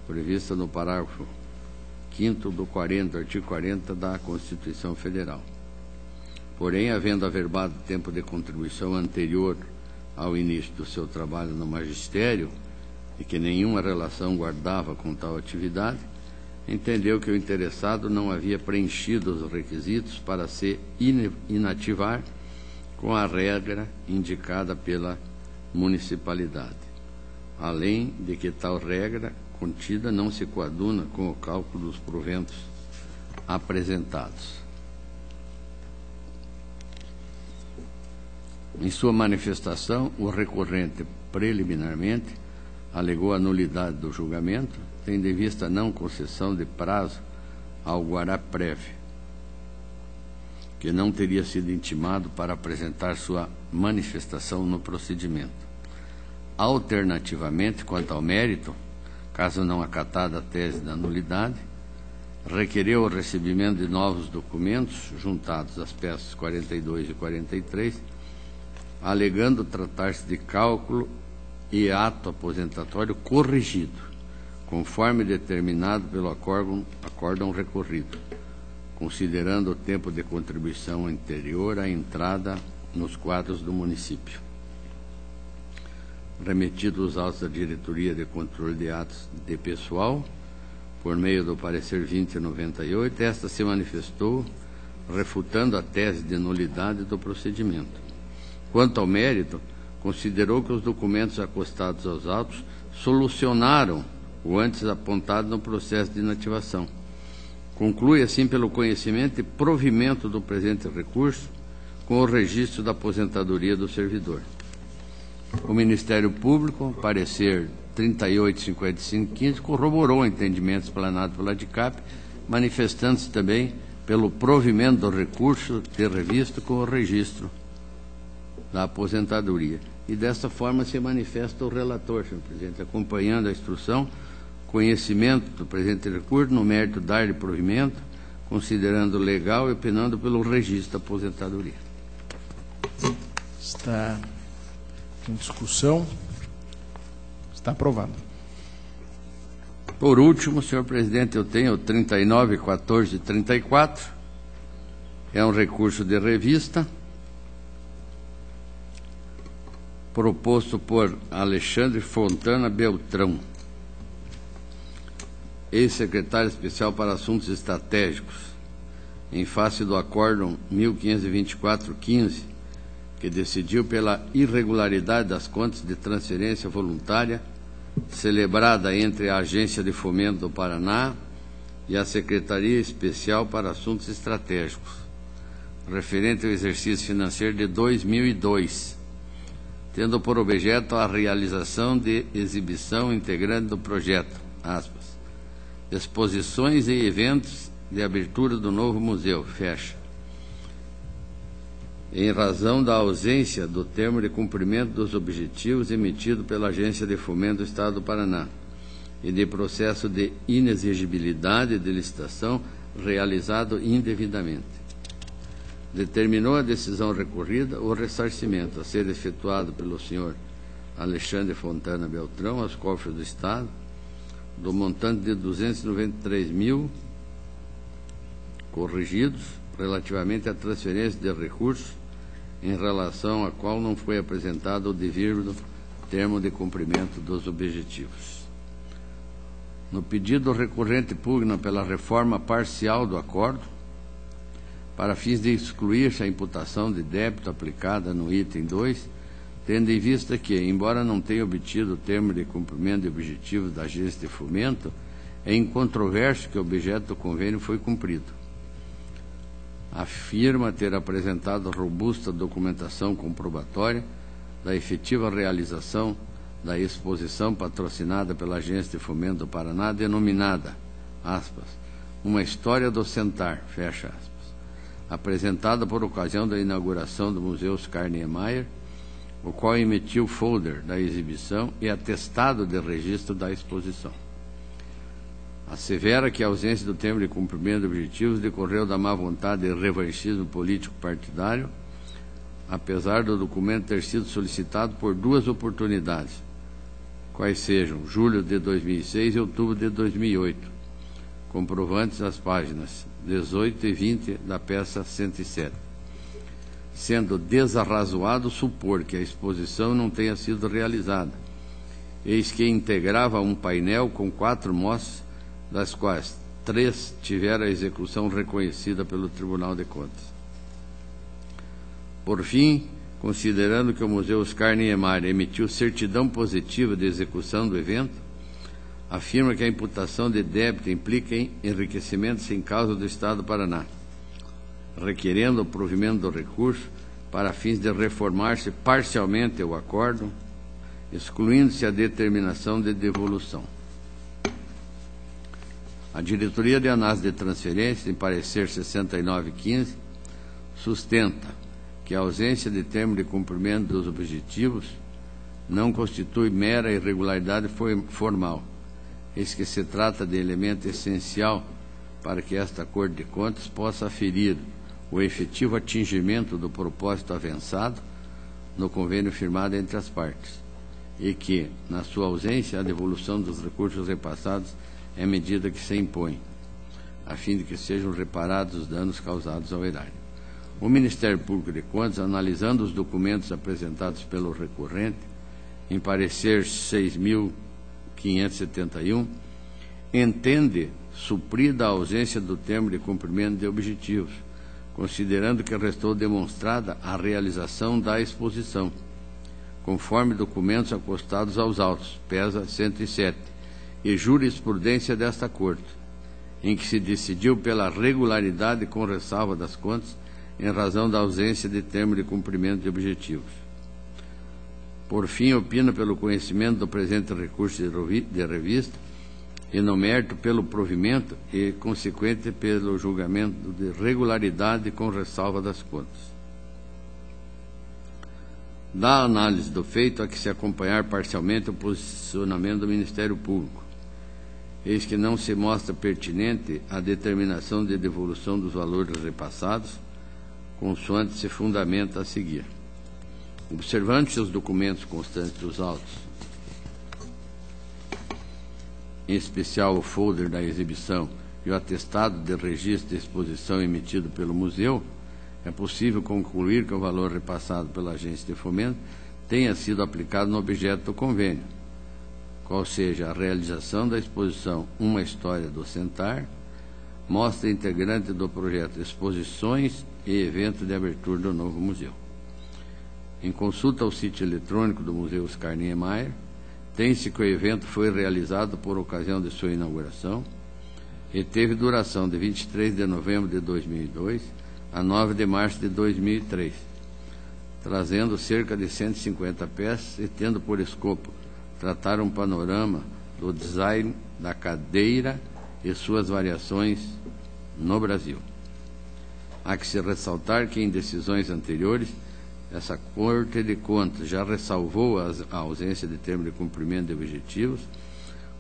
prevista no parágrafo 5º do artigo 40 da Constituição Federal. Porém, havendo averbado tempo de contribuição anterior ao início do seu trabalho no magistério e que nenhuma relação guardava com tal atividade, entendeu que o interessado não havia preenchido os requisitos para se inativar com a regra indicada pela municipalidade, além de que tal regra contida não se coaduna com o cálculo dos proventos apresentados. Em sua manifestação, o recorrente preliminarmente alegou a nulidade do julgamento, tendo em vista a não concessão de prazo ao Guaraprev, que não teria sido intimado para apresentar sua manifestação no procedimento. Alternativamente, quanto ao mérito, caso não acatada a tese da nulidade, requereu o recebimento de novos documentos, juntados às peças 42 e 43, alegando tratar-se de cálculo e ato aposentatório corrigido, conforme determinado pelo acórdão recorrido, considerando o tempo de contribuição anterior à entrada nos quadros do município. Remetidos os autos da Diretoria de Controle de Atos de Pessoal, por meio do parecer 2098, esta se manifestou refutando a tese de nulidade do procedimento. Quanto ao mérito, considerou que os documentos acostados aos autos solucionaram o antes apontado no processo de inativação. Conclui, assim, pelo conhecimento e provimento do presente recurso com o registro da aposentadoria do servidor. O Ministério Público, parecer 38.55.15, corroborou o entendimento explanado pela DICAP, manifestando-se também pelo provimento do recurso de revista com o registro da aposentadoria. E desta forma se manifesta o relator, senhor presidente, acompanhando a instrução, conhecimento do presente recurso, no mérito dar-lhe provimento, considerando legal e penando pelo registro da aposentadoria. Está em discussão. Está aprovado. Por último, senhor presidente, eu tenho o 39.14.34, é um recurso de revista, proposto por Alexandre Fontana Beltrão, ex-secretário especial para assuntos estratégicos, em face do acórdão 1524-15, que decidiu pela irregularidade das contas de transferência voluntária celebrada entre a Agência de Fomento do Paraná e a Secretaria Especial para Assuntos Estratégicos, referente ao exercício financeiro de 2002, tendo por objeto a realização de exibição integrante do projeto, aspas, exposições e eventos de abertura do novo museu, fecha, em razão da ausência do termo de cumprimento dos objetivos emitido pela Agência de Fomento do Estado do Paraná e de processo de inexigibilidade de licitação realizado indevidamente. Determinou a decisão recorrida o ressarcimento a ser efetuado pelo senhor Alexandre Fontana Beltrão aos cofres do Estado do montante de 293.000 corrigidos relativamente à transferência de recursos em relação à qual não foi apresentado o devido termo de cumprimento dos objetivos. No pedido, o recorrente pugna pela reforma parcial do acordo, para fins de excluir-se a imputação de débito aplicada no item 2, tendo em vista que, embora não tenha obtido o termo de cumprimento de objetivos da Agência de Fomento, é incontroverso que o objeto do convênio foi cumprido. Afirma ter apresentado robusta documentação comprobatória da efetiva realização da exposição patrocinada pela Agência de Fomento do Paraná, denominada, aspas, Uma História do Sentar, fecha aspas, apresentada por ocasião da inauguração do Museu Oscar Niemeyer, o qual emitiu o folder da exibição e atestado de registro da exposição. Assevera que a ausência do termo de cumprimento de objetivos decorreu da má vontade e revanchismo político partidário, apesar do documento ter sido solicitado por 2 oportunidades, quais sejam julho de 2006 e outubro de 2008, comprovantes as páginas 18 e 20 da peça 107, sendo desarrazoado supor que a exposição não tenha sido realizada, eis que integrava um painel com 4 mostras, das quais 3 tiveram a execução reconhecida pelo Tribunal de Contas. Por fim, considerando que o Museu Oscar Niemeyer emitiu certidão positiva de execução do evento, afirma que a imputação de débito implica em enriquecimento sem causa do Estado do Paraná, requerendo o provimento do recurso para fins de reformar-se parcialmente o acordo, excluindo-se a determinação de devolução. A Diretoria de Análise de Transferências, em parecer 6915, sustenta que a ausência de termo de cumprimento dos objetivos não constitui mera irregularidade formal, eis que se trata de elemento essencial para que esta Corte de Contas possa aferir o efetivo atingimento do propósito avançado no convênio firmado entre as partes, e que, na sua ausência, a devolução dos recursos repassados é medida que se impõe, a fim de que sejam reparados os danos causados ao erário. O Ministério Público de Contas, analisando os documentos apresentados pelo recorrente, em parecer 6.571, entende suprida a ausência do termo de cumprimento de objetivos, considerando que restou demonstrada a realização da exposição, conforme documentos acostados aos autos, pesa 107, e jurisprudência desta Corte, em que se decidiu pela regularidade com ressalva das contas em razão da ausência de termo de cumprimento de objetivos. Por fim, opina pelo conhecimento do presente recurso de revista e no mérito pelo provimento e consequente pelo julgamento de regularidade com ressalva das contas. Da análise do feito a que se acompanhar parcialmente o posicionamento do Ministério Público, eis que não se mostra pertinente a determinação de devolução dos valores repassados, consoante se fundamenta a seguir. Observando-se os documentos constantes dos autos, em especial o folder da exibição e o atestado de registro de exposição emitido pelo museu, é possível concluir que o valor repassado pela Agência de Fomento tenha sido aplicado no objeto do convênio, qual seja a realização da exposição Uma História do Sentar, mostra integrante do projeto Exposições e Evento de Abertura do Novo Museu. Em consulta ao sítio eletrônico do Museu Oscar Niemeyer, tem-se que o evento foi realizado por ocasião de sua inauguração e teve duração de 23 de novembro de 2002 a 9 de março de 2003, trazendo cerca de 150 peças e tendo por escopo tratar um panorama do design da cadeira e suas variações no Brasil. Há que se ressaltar que em decisões anteriores, essa Corte de Contas já ressalvou a ausência de termo de cumprimento de objetivos,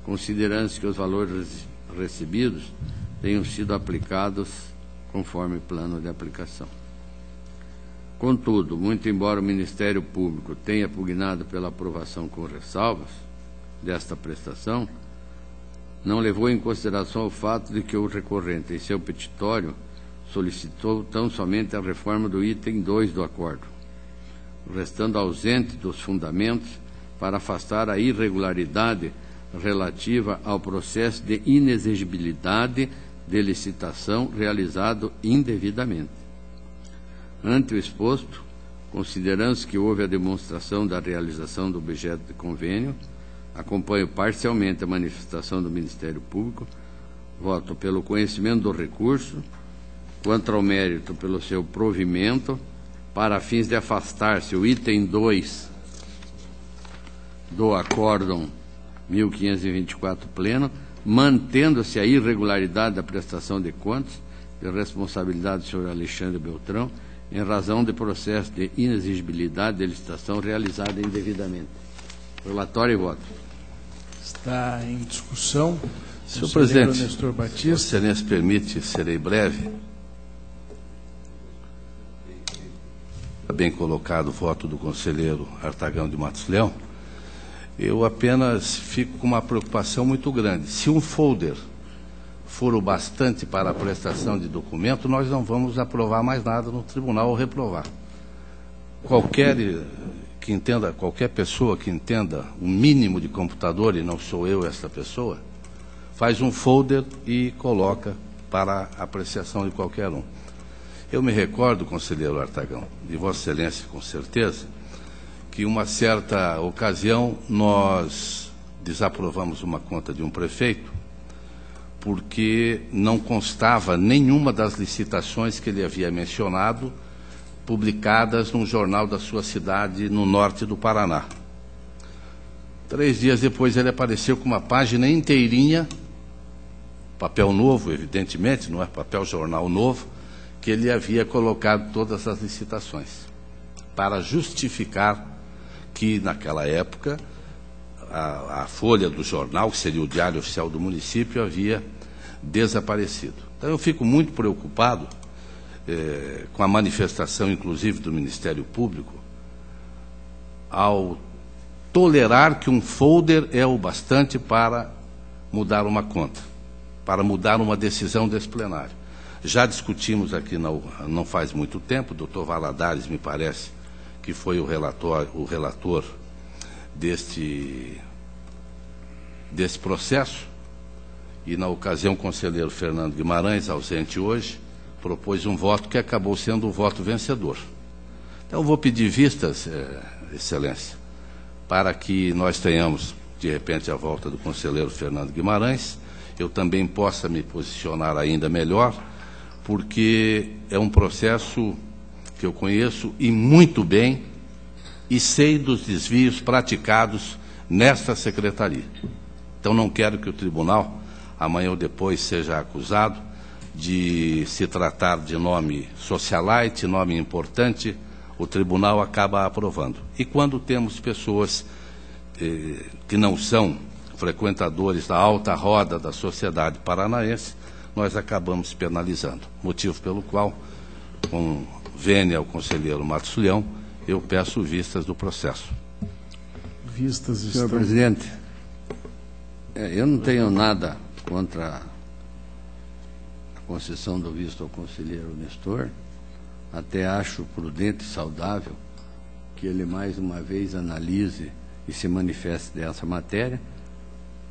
considerando-se que os valores recebidos tenham sido aplicados conforme plano de aplicação. Contudo, muito embora o Ministério Público tenha pugnado pela aprovação com ressalvas desta prestação, não levou em consideração o fato de que o recorrente, em seu petitório, solicitou tão somente a reforma do item 2 do acordo, restando ausente dos fundamentos para afastar a irregularidade relativa ao processo de inexigibilidade de licitação realizado indevidamente. Ante o exposto, considerando-se que houve a demonstração da realização do objeto de convênio, Acompanho parcialmente a manifestação do Ministério Público. Voto pelo conhecimento do recurso, quanto ao mérito pelo seu provimento, para fins de afastar-se o item 2 do Acórdão 1524 pleno, mantendo-se a irregularidade da prestação de contas de responsabilidade do senhor Alexandre Beltrão, em razão de processo de inexigibilidade de licitação realizada indevidamente. Relatório e voto. Está em discussão. Senhor presidente, Nestor Batista. se excelência permite, serei breve. Está bem colocado o voto do conselheiro Artagão de Matos Leão. Eu apenas fico com uma preocupação muito grande. Se um folder for o bastante para a prestação de documento, nós não vamos aprovar mais nada no tribunal ou reprovar. Qualquer pessoa que entenda o mínimo de computador, e não sou eu essa pessoa, faz um folder e coloca para apreciação de qualquer um. Eu me recordo, conselheiro Artagão, de Vossa Excelência, com certeza, que uma certa ocasião nós desaprovamos uma conta de um prefeito porque não constava nenhuma das licitações que ele havia mencionado publicadas num jornal da sua cidade no norte do Paraná. 3 dias depois ele apareceu com uma página inteirinha, papel novo, evidentemente, não é papel jornal novo, que ele havia colocado todas as licitações, para justificar que, naquela época, a folha do jornal, que seria o Diário Oficial do município, havia desaparecido. Então, eu fico muito preocupado com a manifestação, inclusive, do Ministério Público, ao tolerar que um folder é o bastante para mudar uma conta, para mudar uma decisão desse plenário. Já discutimos aqui não faz muito tempo, o doutor Valadares, me parece, que foi o relator deste processo, e na ocasião o conselheiro Fernando Guimarães, ausente hoje, propôs um voto que acabou sendo o voto vencedor. Então eu vou pedir vistas, Excelência, para que nós tenhamos, de repente, a volta do conselheiro Fernando Guimarães, eu também possa me posicionar ainda melhor, porque é um processo que eu conheço e muito bem, e sei dos desvios praticados nesta secretaria. Então não quero que o tribunal, amanhã ou depois, seja acusado de se tratar de nome socialite, nome importante, o tribunal acaba aprovando. E quando temos pessoas que não são frequentadores da alta roda da sociedade paranaense, nós acabamos penalizando. Motivo pelo qual, com vênia ao conselheiro Matos Leão, eu peço vistas do processo. Vistas estão... Senhor presidente, eu não tenho nada contra a concessão do visto ao conselheiro Nestor. Até acho prudente e saudável que ele mais uma vez analise e se manifeste dessa matéria,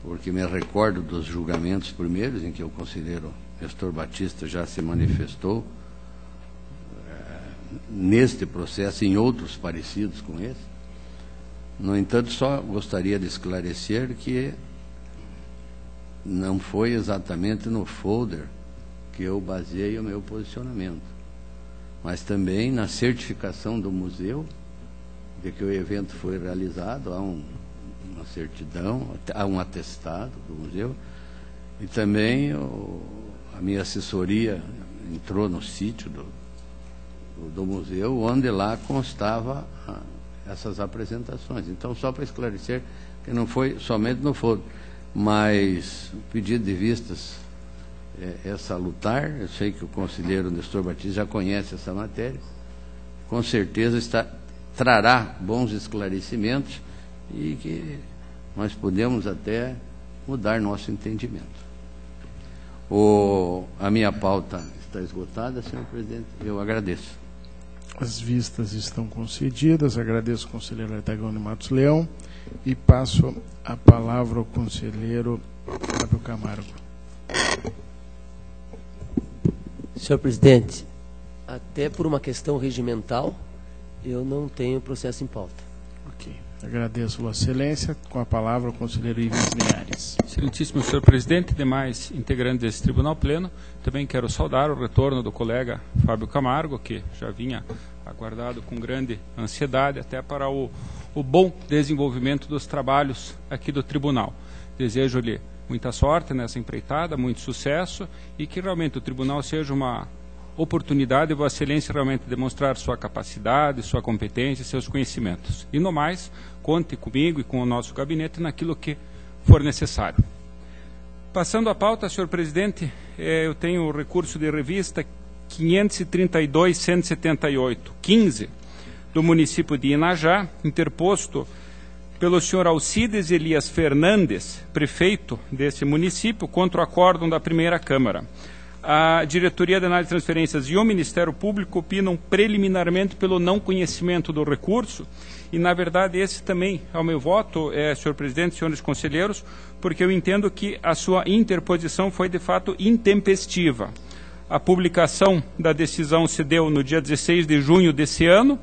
porque me recordo dos julgamentos primeiros em que o conselheiro Nestor Batista já se manifestou neste processo e em outros parecidos com esse. No entanto, só gostaria de esclarecer que não foi exatamente no folder que eu baseei o meu posicionamento, mas também na certificação do museu de que o evento foi realizado. Há uma certidão, há um atestado do museu, e também a minha assessoria entrou no sítio do museu, onde lá constava essas apresentações. Então, só para esclarecer que não foi somente no folder, mas o pedido de vistas é salutar. Eu sei que o conselheiro Nestor Batista já conhece essa matéria, com certeza trará bons esclarecimentos e que nós podemos até mudar nosso entendimento. A minha pauta está esgotada, senhor presidente, eu agradeço. As vistas estão concedidas. Agradeço ao conselheiro Artagão de Matos Leão e passo a palavra ao conselheiro Fábio Camargo. Senhor presidente, até por uma questão regimental, eu não tenho processo em pauta. Ok. Agradeço, Vossa Excelência. Com a palavra, o conselheiro Ivens Linhares. Excelentíssimo senhor presidente, demais integrantes desse Tribunal Pleno, também quero saudar o retorno do colega Fábio Camargo, que já vinha aguardado com grande ansiedade até para o bom desenvolvimento dos trabalhos aqui do Tribunal. Desejo-lhe muita sorte nessa empreitada, muito sucesso e que realmente o Tribunal seja uma oportunidade de Vossa Excelência realmente demonstrar sua capacidade, sua competência e seus conhecimentos. E no mais, conte comigo e com o nosso gabinete naquilo que for necessário. Passando a pauta, senhor presidente, eu tenho o recurso de revista 532.178.15 do município de Inajá, interposto pelo senhor Alcides Elias Fernandes, prefeito desse município, contra o acórdão da primeira Câmara. A Diretoria de Análise de Transferências e o Ministério Público opinam preliminarmente pelo não conhecimento do recurso e, na verdade, esse também é o meu voto, senhor presidente, senhores conselheiros, porque eu entendo que a sua interposição foi, de fato, intempestiva. A publicação da decisão se deu no dia 16 de junho desse ano,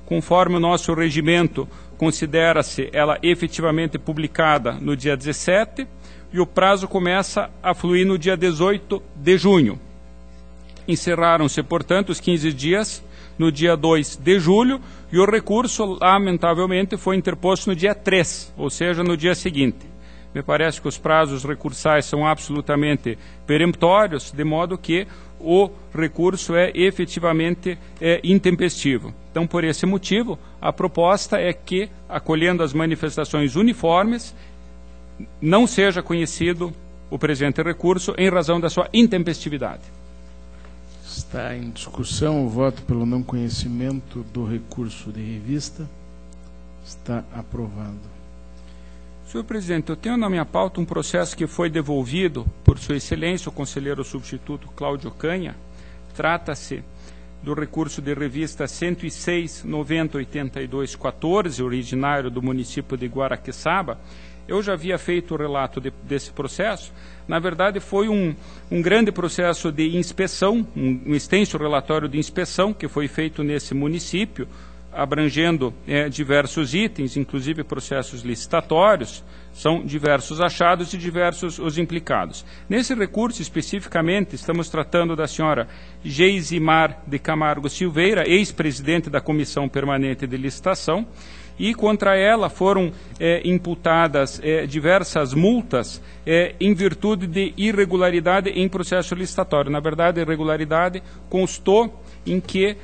conforme o nosso regimento, considera-se ela efetivamente publicada no dia 17, e o prazo começa a fluir no dia 18 de junho. Encerraram-se, portanto, os 15 dias no dia 2 de julho e o recurso, lamentavelmente, foi interposto no dia 3, ou seja, no dia seguinte. Me parece que os prazos recursais são absolutamente peremptórios, de modo que o recurso é efetivamente intempestivo. Então, por esse motivo, a proposta é que, acolhendo as manifestações uniformes, não seja conhecido o presente recurso em razão da sua intempestividade. Está em discussão o voto pelo não conhecimento do recurso de revista. Está aprovado. Senhor presidente, eu tenho na minha pauta um processo que foi devolvido por Sua Excelência, o conselheiro substituto Cláudio Canha. Trata-se do recurso de revista 106.90.82.14, originário do município de Guaraqueçaba. Eu já havia feito o relato desse processo. Na verdade, foi um grande processo de inspeção, um extenso relatório de inspeção que foi feito nesse município, abrangendo diversos itens, inclusive processos licitatórios. São diversos achados e diversos os implicados. Nesse recurso, especificamente, estamos tratando da senhora Geisimar de Camargo Silveira, ex-presidente da Comissão Permanente de Licitação, e contra ela foram imputadas diversas multas em virtude de irregularidade em processo licitatório. Na verdade, a irregularidade constou em que,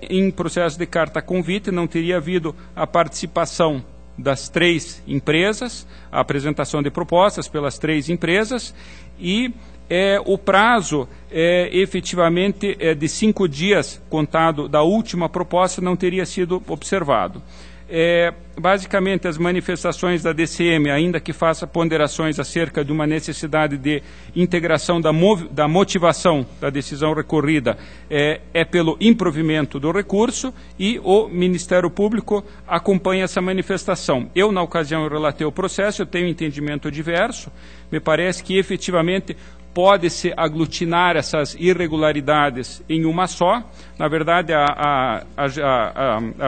em processo de carta convite, não teria havido a participação das 3 empresas, a apresentação de propostas pelas 3 empresas, e o prazo, efetivamente, de 5 dias contado da última proposta não teria sido observado. Basicamente, as manifestações da DCM, ainda que faça ponderações acerca de uma necessidade de integração da motivação da decisão recorrida, é pelo improvimento do recurso, e o Ministério Público acompanha essa manifestação. Eu, na ocasião, relatei o processo, eu tenho entendimento diverso. Me parece que, efetivamente, pode-se aglutinar essas irregularidades em uma só. Na verdade, a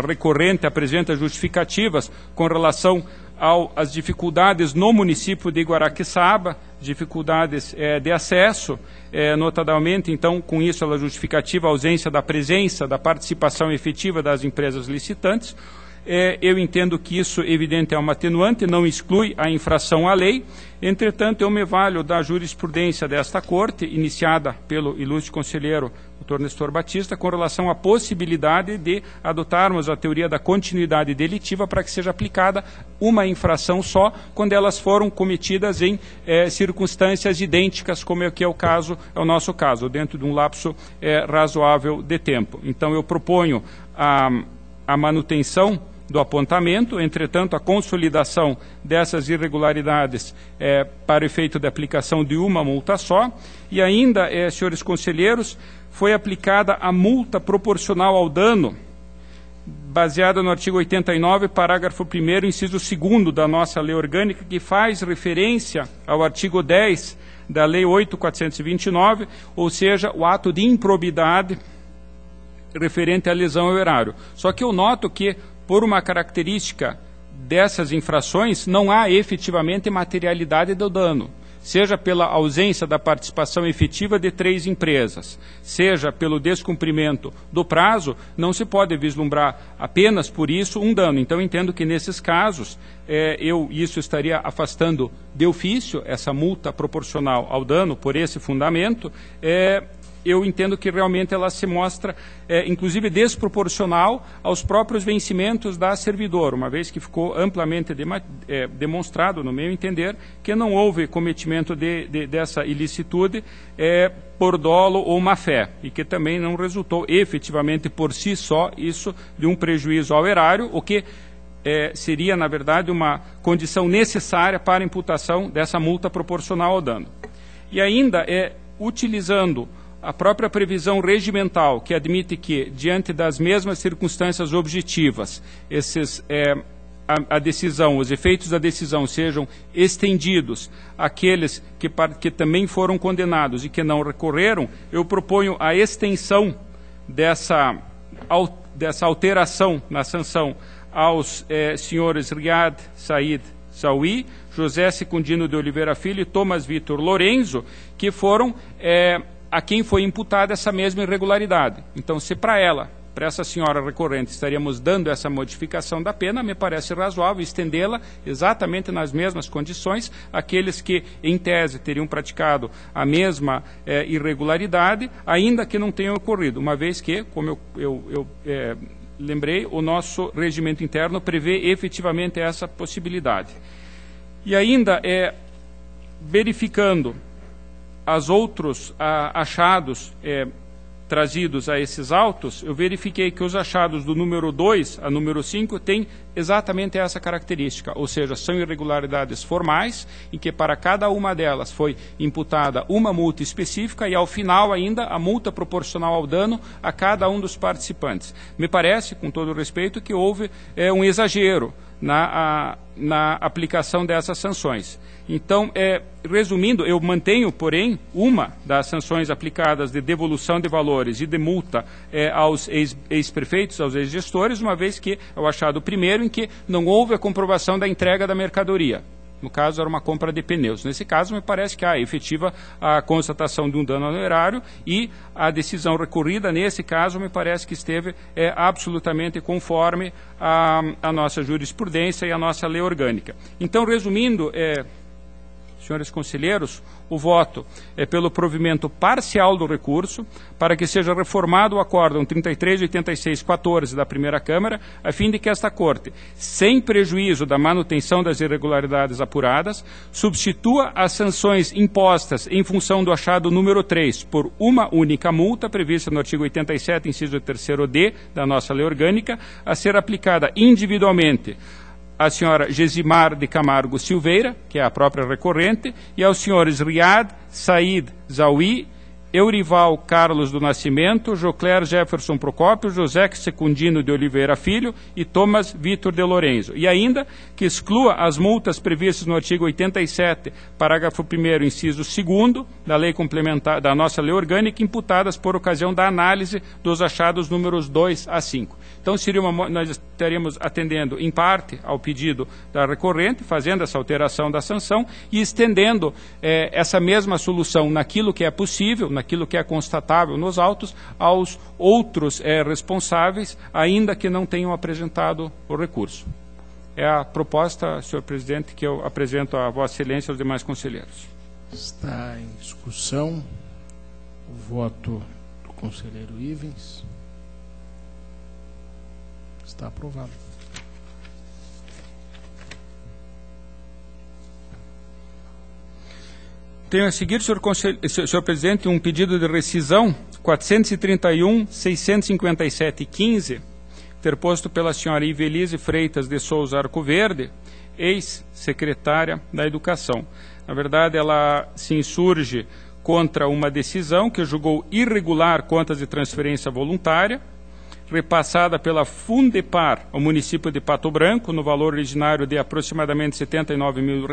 recorrente apresenta justificativas com relação às dificuldades no município de Guaraqueçaba, dificuldades de acesso, notadamente, então, com isso ela justificativa a ausência da presença, da participação efetiva das empresas licitantes. Eu entendo que isso, evidente, é uma atenuante, não exclui a infração à lei. Entretanto, eu me valho da jurisprudência desta Corte, iniciada pelo ilustre conselheiro Dr. Nestor Batista, com relação à possibilidade de adotarmos a teoria da continuidade delitiva para que seja aplicada uma infração só, quando elas foram cometidas em circunstâncias idênticas, como é que é o nosso caso, dentro de um lapso razoável de tempo. Então, eu proponho a manutenção do apontamento, entretanto, a consolidação dessas irregularidades para efeito de aplicação de uma multa só, e ainda, senhores conselheiros, foi aplicada a multa proporcional ao dano, baseada no artigo 89, parágrafo 1º, inciso 2º da nossa lei orgânica, que faz referência ao artigo 10 da Lei 8.429, ou seja, o ato de improbidade referente à lesão ao erário. Só que eu noto que, por uma característica dessas infrações não há efetivamente materialidade do dano, seja pela ausência da participação efetiva de 3 empresas, seja pelo descumprimento do prazo, não se pode vislumbrar apenas por isso um dano. Então, entendo que nesses casos, isso estaria afastando de ofício essa multa proporcional ao dano por esse fundamento. Eu entendo que realmente ela se mostra, inclusive, desproporcional aos próprios vencimentos da servidora, uma vez que ficou amplamente demonstrado, no meu entender, que não houve cometimento dessa ilicitude por dolo ou má-fé, e que também não resultou efetivamente por si só isso de um prejuízo ao erário, o que seria, na verdade, uma condição necessária para a imputação dessa multa proporcional ao dano. E ainda, utilizando a própria previsão regimental, que admite que, diante das mesmas circunstâncias objetivas, a decisão, os efeitos da decisão sejam estendidos àqueles que também foram condenados e que não recorreram, eu proponho a extensão dessa alteração na sanção aos senhores Riad Said Zawi, José Secundino de Oliveira Filho e Thomas Vitor Lorenzo, que foram a quem foi imputada essa mesma irregularidade. Então, se para essa senhora recorrente, estaríamos dando essa modificação da pena, me parece razoável estendê-la exatamente nas mesmas condições àqueles que, em tese, teriam praticado a mesma irregularidade, ainda que não tenham ocorrido, uma vez que, como eu lembrei, o nosso regimento interno prevê efetivamente essa possibilidade. E ainda, verificando os outros achados trazidos a esses autos, eu verifiquei que os achados do número 2 a número 5 têm exatamente essa característica, ou seja, são irregularidades formais, em que para cada uma delas foi imputada uma multa específica e, ao final, ainda a multa proporcional ao dano a cada um dos participantes. Me parece, com todo o respeito, que houve um exagero na aplicação dessas sanções. Então, resumindo, eu mantenho, porém, uma das sanções aplicadas de devolução de valores e de multa aos ex-prefeitos, aos ex-gestores, uma vez que é o achado primeiro em que não houve a comprovação da entrega da mercadoria. No caso, era uma compra de pneus. Nesse caso, me parece que há efetiva a constatação de um dano ao erário e a decisão recorrida, nesse caso, me parece que esteve absolutamente conforme a nossa jurisprudência e a nossa lei orgânica. Então, resumindo, senhores conselheiros, o voto é pelo provimento parcial do recurso, para que seja reformado o acórdão 3386-14 da primeira Câmara, a fim de que esta Corte, sem prejuízo da manutenção das irregularidades apuradas, substitua as sanções impostas em função do achado número 3 por uma única multa, prevista no artigo 87, inciso 3º-D da nossa lei orgânica, a ser aplicada individualmente a senhora Gesimar de Camargo Silveira, que é a própria recorrente, e aos senhores Riad Said Zawi, Eurival Carlos do Nascimento, Jocler Jefferson Procópio, José Secundino de Oliveira Filho e Thomas Vitor de Lorenzo. E ainda que exclua as multas previstas no artigo 87, parágrafo 1º, inciso 2º, da lei complementar, da nossa lei orgânica, imputadas por ocasião da análise dos achados números 2 a 5. Então, nós estaríamos atendendo, em parte, ao pedido da recorrente, fazendo essa alteração da sanção e estendendo essa mesma solução naquilo que é possível, naquilo que é constatável nos autos, aos outros responsáveis, ainda que não tenham apresentado o recurso. É a proposta, senhor presidente, que eu apresento a Vossa Excelência e aos demais conselheiros. Está em discussão o voto do conselheiro Ivens. Está aprovado. Tenho a seguir, senhor presidente, um pedido de rescisão 431.657.15, interposto pela senhora Ivelise Freitas de Souza Arcoverde, ex-secretária da Educação. Na verdade, ela se insurge contra uma decisão que julgou irregular contas de transferência voluntária, repassada pela Fundepar ao município de Pato Branco, no valor originário de aproximadamente R$ 79 mil,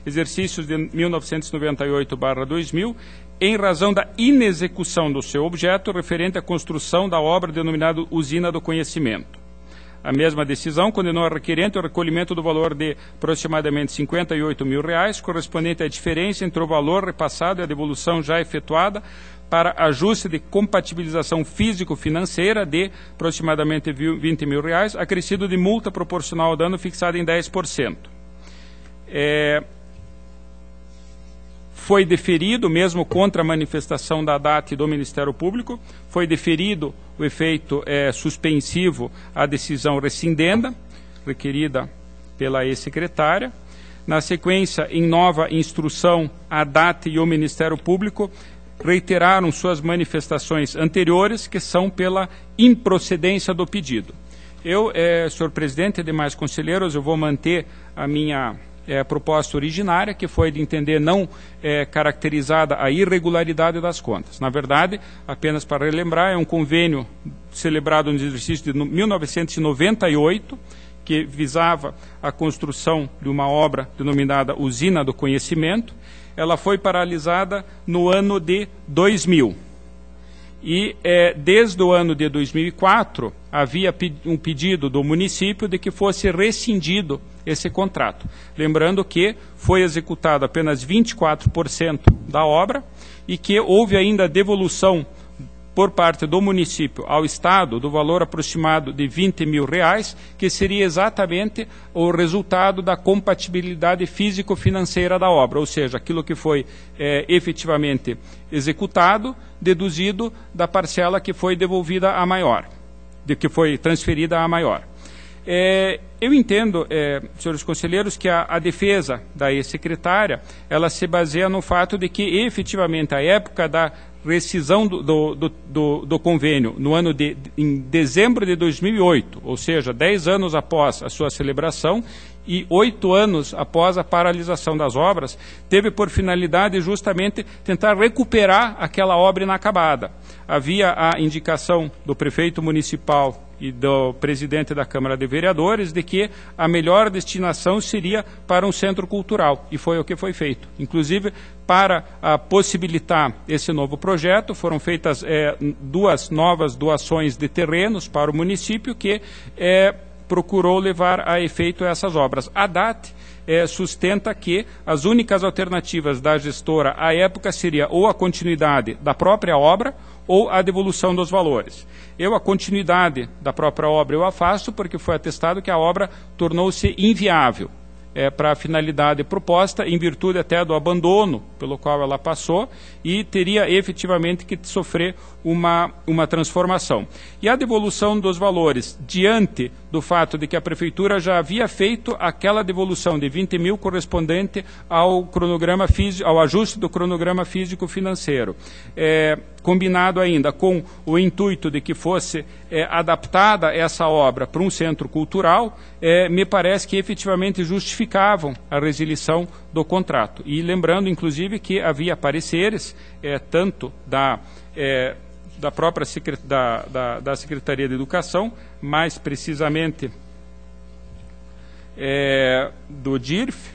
exercícios de 1998/2000, em razão da inexecução do seu objeto referente à construção da obra denominada Usina do Conhecimento. a mesma decisão condenou a requerente ao recolhimento do valor de aproximadamente R$ 58.000, correspondente à diferença entre o valor repassado e a devolução já efetuada para ajuste de compatibilização físico-financeira de aproximadamente R$ 20.000, acrescido de multa proporcional ao dano fixada em 10%. Foi deferido, mesmo contra a manifestação da ADAT e do Ministério Público, foi deferido o efeito suspensivo à decisão rescindenda, requerida pela ex-secretária. Na sequência, em nova instrução, a ADAT e o Ministério Público reiteraram suas manifestações anteriores, que são pela improcedência do pedido. Eu, senhor presidente e demais conselheiros, eu vou manter a minha proposta originária, que foi de entender não caracterizada a irregularidade das contas. Na verdade, apenas para relembrar, é um convênio celebrado no exercício de 1998, que visava a construção de uma obra denominada Usina do Conhecimento. Ela foi paralisada no ano de 2000. E desde o ano de 2004, havia um pedido do município de que fosse rescindido esse contrato. Lembrando que foi executado apenas 24% da obra e que houve ainda devolução por parte do município ao Estado do valor aproximado de R$ 20.000, que seria exatamente o resultado da compatibilidade físico-financeira da obra, ou seja, aquilo que foi efetivamente executado, deduzido da parcela que foi devolvida a maior, que foi transferida a maior. Eu entendo, senhores conselheiros, que a defesa da ex-secretária, ela se baseia no fato de que, efetivamente, a época da rescisão do convênio, em dezembro de 2008, ou seja, 10 anos após a sua celebração e 8 anos após a paralisação das obras, teve por finalidade justamente tentar recuperar aquela obra inacabada. Havia a indicação do prefeito municipal e do presidente da Câmara de Vereadores de que a melhor destinação seria para um centro cultural, e foi o que foi feito. Inclusive, para possibilitar esse novo projeto, foram feitas 2 novas doações de terrenos para o município, que procurou levar a efeito essas obras. A ADAT sustenta que as únicas alternativas da gestora à época seria ou a continuidade da própria obra ou a devolução dos valores. A continuidade da própria obra eu afasto, porque foi atestado que a obra tornou-se inviável para a finalidade proposta, em virtude até do abandono pelo qual ela passou, e teria efetivamente que sofrer uma transformação. E a devolução dos valores, diante do fato de que a Prefeitura já havia feito aquela devolução de 20 mil correspondente ao cronograma físico, ao ajuste do cronograma físico-financeiro, combinado ainda com o intuito de que fosse adaptada essa obra para um centro cultural, me parece que efetivamente justificavam a resilição do contrato. E lembrando, inclusive, que havia pareceres, tanto da própria da Secretaria de Educação, mais precisamente do DIRF,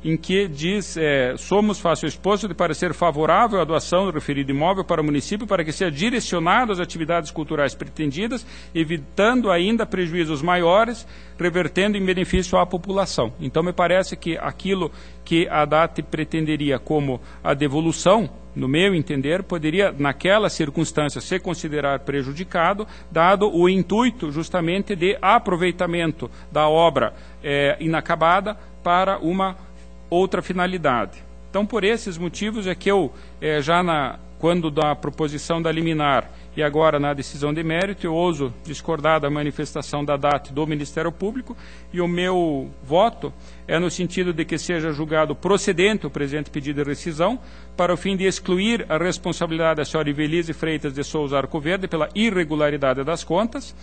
em que diz, somos fácil exposto de parecer favorável à doação do referido imóvel para o município para que seja direcionado às atividades culturais pretendidas, evitando ainda prejuízos maiores, revertendo em benefício à população. Então, me parece que aquilo que a ADAT pretenderia como a devolução, no meu entender, poderia, naquela circunstância, se considerar prejudicado, dado o intuito justamente de aproveitamento da obra inacabada para uma outra finalidade. Então, por esses motivos é que eu, quando da proposição da liminar e agora na decisão de mérito, eu ouso discordar da manifestação da ADAT do Ministério Público, e o meu voto é no sentido de que seja julgado procedente o presente pedido de rescisão, para o fim de excluir a responsabilidade da senhora Ivelise Freitas de Souza Arcoverde pela irregularidade das contas,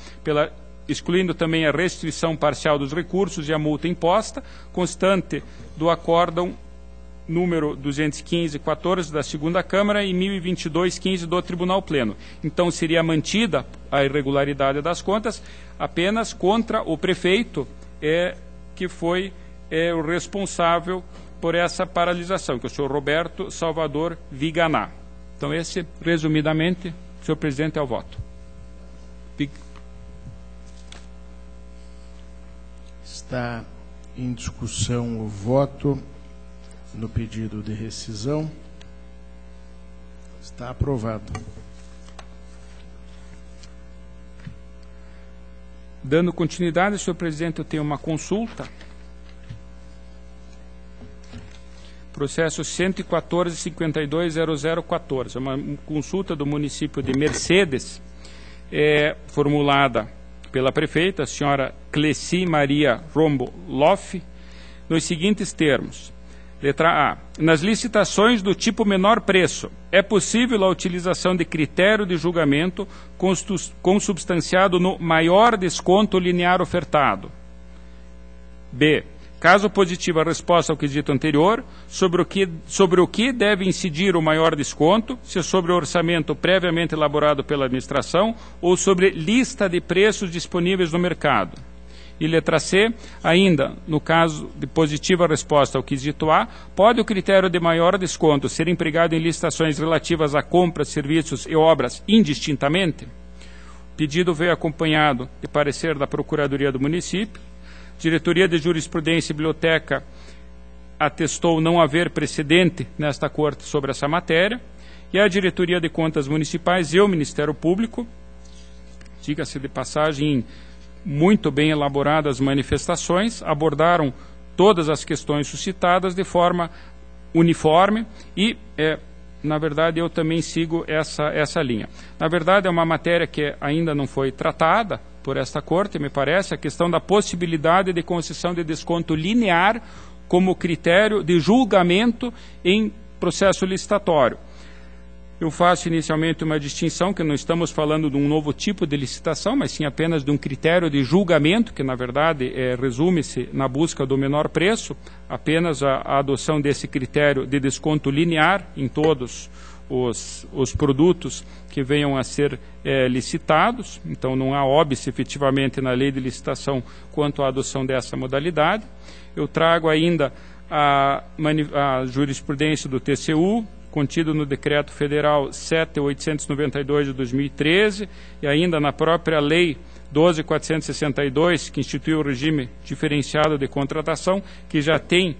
excluindo também a restituição parcial dos recursos e a multa imposta, constante do acórdão número 215/14 da segunda Câmara e 1022/15 do Tribunal Pleno. Então, seria mantida a irregularidade das contas apenas contra o prefeito, que foi o responsável por essa paralisação, que é o senhor Roberto Salvador Viganá. Então, esse, resumidamente, senhor presidente, é o voto. Está em discussão o voto no pedido de rescisão. Está aprovado. Dando continuidade, senhor presidente, eu tenho uma consulta. Processo 114.52.0014, uma consulta do município de Mercedes, formulada pela prefeita, a senhora Cleci Maria Rombo Loff, nos seguintes termos. Letra A. Nas licitações do tipo menor preço, é possível a utilização de critério de julgamento consubstanciado no maior desconto linear ofertado. B. Caso positiva a resposta ao quesito anterior, sobre o que deve incidir o maior desconto, se sobre o orçamento previamente elaborado pela administração ou sobre lista de preços disponíveis no mercado. E letra C, ainda, no caso de positiva resposta ao quesito A, pode o critério de maior desconto ser empregado em licitações relativas a compras, serviços e obras indistintamente? O pedido veio acompanhado de parecer da Procuradoria do Município. Diretoria de Jurisprudência e Biblioteca atestou não haver precedente nesta Corte sobre essa matéria, e a Diretoria de Contas Municipais e o Ministério Público, diga-se de passagem, muito bem elaboradas manifestações, abordaram todas as questões suscitadas de forma uniforme e, na verdade, eu também sigo essa linha. Na verdade, é uma matéria que ainda não foi tratada por esta Corte, me parece, a questão da possibilidade de concessão de desconto linear como critério de julgamento em processo licitatório. Eu faço inicialmente uma distinção, que não estamos falando de um novo tipo de licitação, mas sim apenas de um critério de julgamento, que na verdade resume-se na busca do menor preço, apenas a adoção desse critério de desconto linear em todos os produtos que venham a ser licitados. Então não há óbice efetivamente na lei de licitação quanto à adoção dessa modalidade. Eu trago ainda a jurisprudência do TCU, contido no Decreto Federal 7.892 de 2013, e ainda na própria Lei 12.462, que instituiu o regime diferenciado de contratação, que já tem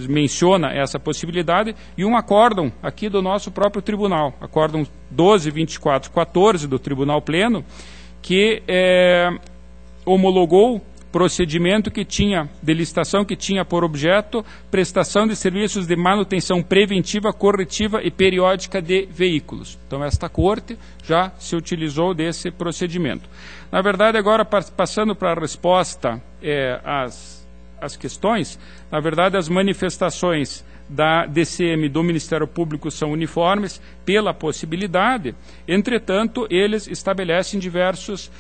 menciona essa possibilidade, e um acórdão aqui do nosso próprio tribunal, acórdão 12.24.14 do Tribunal Pleno, que homologou procedimento de licitação que tinha por objeto prestação de serviços de manutenção preventiva, corretiva e periódica de veículos. Então, esta Corte já se utilizou desse procedimento. Na verdade, agora, passando para a resposta às questões, na verdade, as manifestações da DCM do Ministério Público são uniformes pela possibilidade, entretanto, eles estabelecem diversos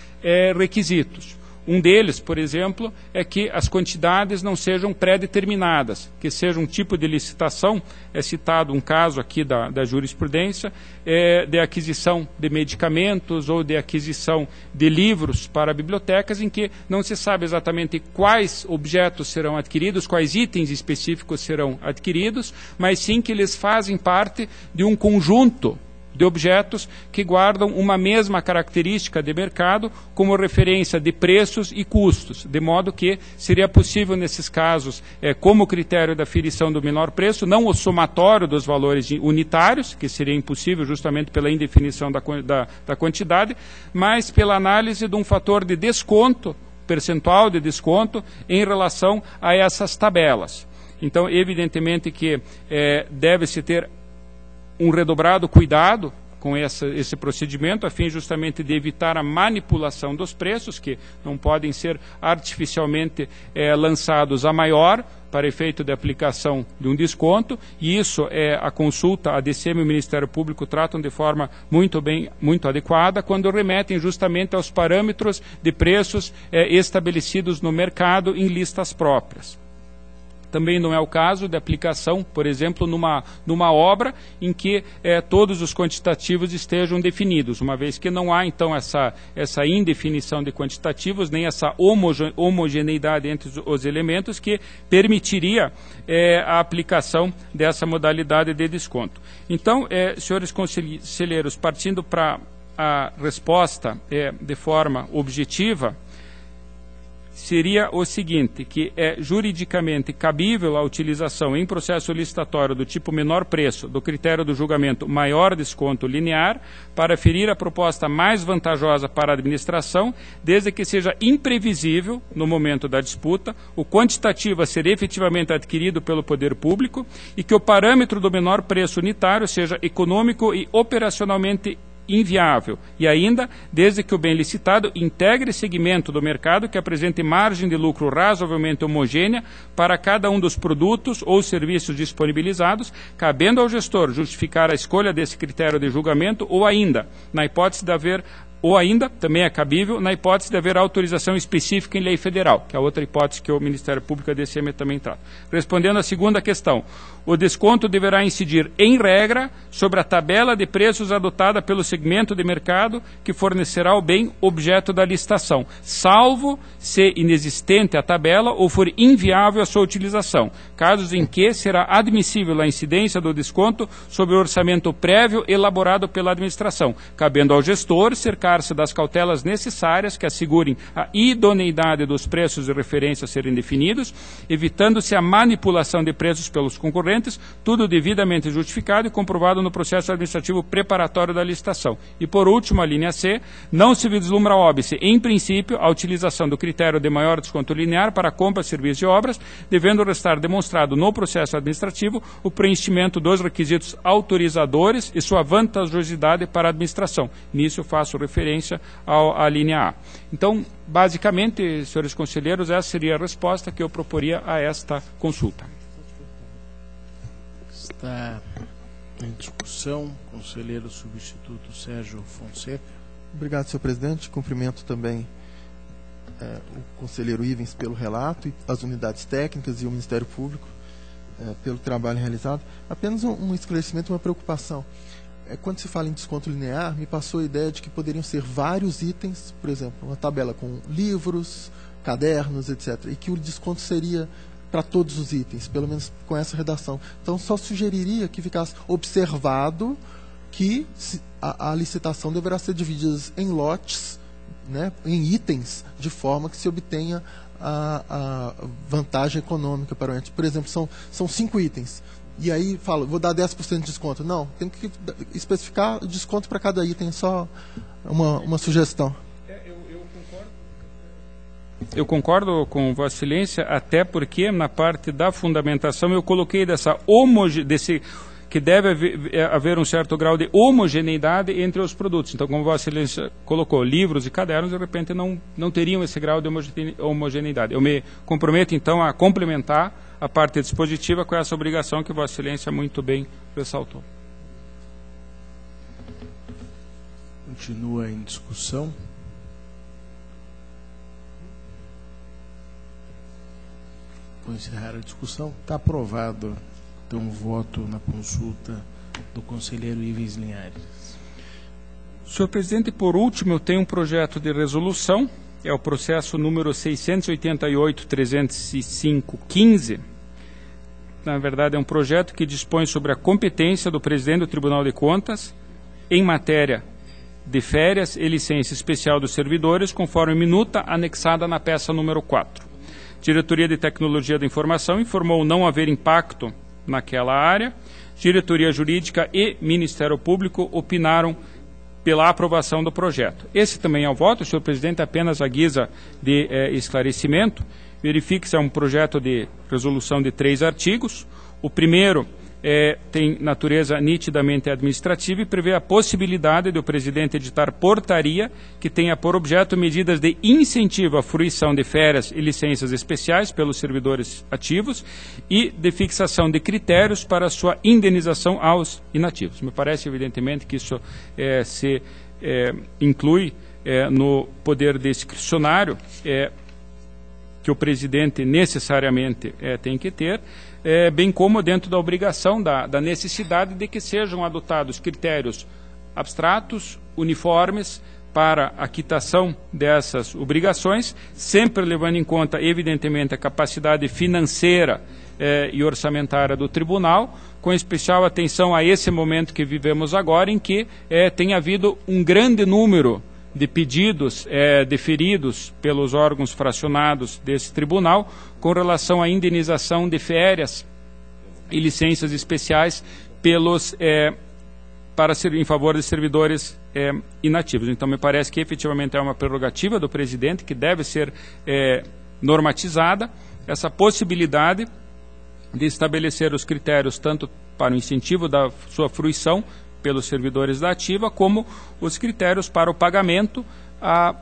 requisitos. Um deles, por exemplo, é que as quantidades não sejam pré-determinadas, que seja um tipo de licitação, é citado um caso aqui da jurisprudência, de aquisição de medicamentos ou de aquisição de livros para bibliotecas, em que não se sabe exatamente quais objetos serão adquiridos, quais itens específicos serão adquiridos, mas sim que eles fazem parte de um conjunto de objetos que guardam uma mesma característica de mercado como referência de preços e custos, de modo que seria possível nesses casos, como critério da aferição do menor preço, não o somatório dos valores unitários, que seria impossível justamente pela indefinição da quantidade, mas pela análise de um fator de desconto, percentual de desconto, em relação a essas tabelas. Então, evidentemente que deve-se ter um redobrado cuidado com esse procedimento, a fim justamente de evitar a manipulação dos preços, que não podem ser artificialmente lançados a maior, para efeito de aplicação de um desconto, e isso a consulta, a DCM e o Ministério Público tratam de forma muito adequada, quando remetem justamente aos parâmetros de preços estabelecidos no mercado em listas próprias. Também não é o caso de aplicação, por exemplo, numa obra em que todos os quantitativos estejam definidos, uma vez que não há, então, essa indefinição de quantitativos, nem essa homogeneidade entre os elementos que permitiria a aplicação dessa modalidade de desconto. Então, senhores conselheiros, partindo para a resposta de forma objetiva, seria o seguinte, que é juridicamente cabível a utilização em processo licitatório do tipo menor preço, do critério do julgamento maior desconto linear, para ferir a proposta mais vantajosa para a administração, desde que seja imprevisível, no momento da disputa, o quantitativo a ser efetivamente adquirido pelo poder público e que o parâmetro do menor preço unitário seja econômico e operacionalmente inviável, e ainda desde que o bem licitado integre segmento do mercado que apresente margem de lucro razoavelmente homogênea para cada um dos produtos ou serviços disponibilizados, cabendo ao gestor justificar a escolha desse critério de julgamento ou ainda, na hipótese de haver também é cabível, na hipótese de haver autorização específica em lei federal, que é a outra hipótese que o Ministério Público e a DCM também trata. Respondendo à segunda questão, o desconto deverá incidir, em regra, sobre a tabela de preços adotada pelo segmento de mercado que fornecerá o bem objeto da licitação, salvo se inexistente a tabela ou for inviável a sua utilização, casos em que será admissível a incidência do desconto sobre o orçamento prévio elaborado pela administração, cabendo ao gestor cercar-se das cautelas necessárias que assegurem a idoneidade dos preços de referência a serem definidos, evitando-se a manipulação de preços pelos concorrentes, tudo devidamente justificado e comprovado no processo administrativo preparatório da licitação. E, por último, a linha C, não se vislumbra óbice, em princípio, a utilização do critério de maior desconto linear para compra, serviços e obras, devendo restar demonstrado no processo administrativo o preenchimento dos requisitos autorizadores e sua vantajosidade para a administração. Nisso eu faço referência à linha A. Então, basicamente, senhores conselheiros, essa seria a resposta que eu proporia a esta consulta. Está em discussão, conselheiro substituto Sérgio Fonseca. Obrigado, senhor presidente. Cumprimento também o conselheiro Ivens pelo relato, e as unidades técnicas e o Ministério Público pelo trabalho realizado. Apenas um esclarecimento, uma preocupação. Quando se fala em desconto linear, me passou a ideia de que poderiam ser vários itens, por exemplo, uma tabela com livros, cadernos, etc., e que o desconto seria para todos os itens, pelo menos com essa redação. Então, só sugeriria que ficasse observado que a licitação deverá ser dividida em lotes, né, em itens, de forma que se obtenha a vantagem econômica para o ente. Por exemplo, são 5 itens. E aí falo, vou dar 10% de desconto. Não, tem que especificar o desconto para cada item, só uma sugestão. Eu concordo com Vossa Excelência, até porque na parte da fundamentação eu coloquei que deve haver um certo grau de homogeneidade entre os produtos. Então, como Vossa Excelência colocou, livros e cadernos, de repente não teriam esse grau de homogeneidade. Eu me comprometo, então, a complementar a parte dispositiva com essa obrigação que Vossa Excelência muito bem ressaltou. Continua em discussão. Vou encerrar a discussão. Está aprovado, então, o voto na consulta do conselheiro Ivens Linhares. Senhor presidente, por último, eu tenho um projeto de resolução, é o processo número 688-305-15. Na verdade, é um projeto que dispõe sobre a competência do presidente do Tribunal de Contas em matéria de férias e licença especial dos servidores, conforme minuta anexada na peça número 4. Diretoria de Tecnologia da Informação informou não haver impacto naquela área. Diretoria Jurídica e Ministério Público opinaram pela aprovação do projeto. Esse também é o voto, senhor presidente, apenas a guisa de esclarecimento. Verifique-se, é um projeto de resolução de 3 artigos. O primeiro tem natureza nitidamente administrativa e prevê a possibilidade de o presidente editar portaria que tenha por objeto medidas de incentivo à fruição de férias e licenças especiais pelos servidores ativos e de fixação de critérios para sua indenização aos inativos. Me parece, evidentemente, que isso se inclui no poder discricionário que o presidente necessariamente tem que ter, bem como dentro da obrigação da necessidade de que sejam adotados critérios abstratos, uniformes, para a quitação dessas obrigações, sempre levando em conta, evidentemente, a capacidade financeira e orçamentária do tribunal, com especial atenção a esse momento que vivemos agora, em que tem havido um grande número de pedidos deferidos pelos órgãos fracionados desse tribunal com relação à indenização de férias e licenças especiais em favor de servidores inativos. Então, me parece que efetivamente é uma prerrogativa do presidente que deve ser normatizada essa possibilidade de estabelecer os critérios tanto para o incentivo da sua fruição pelos servidores da ativa, como os critérios para o pagamento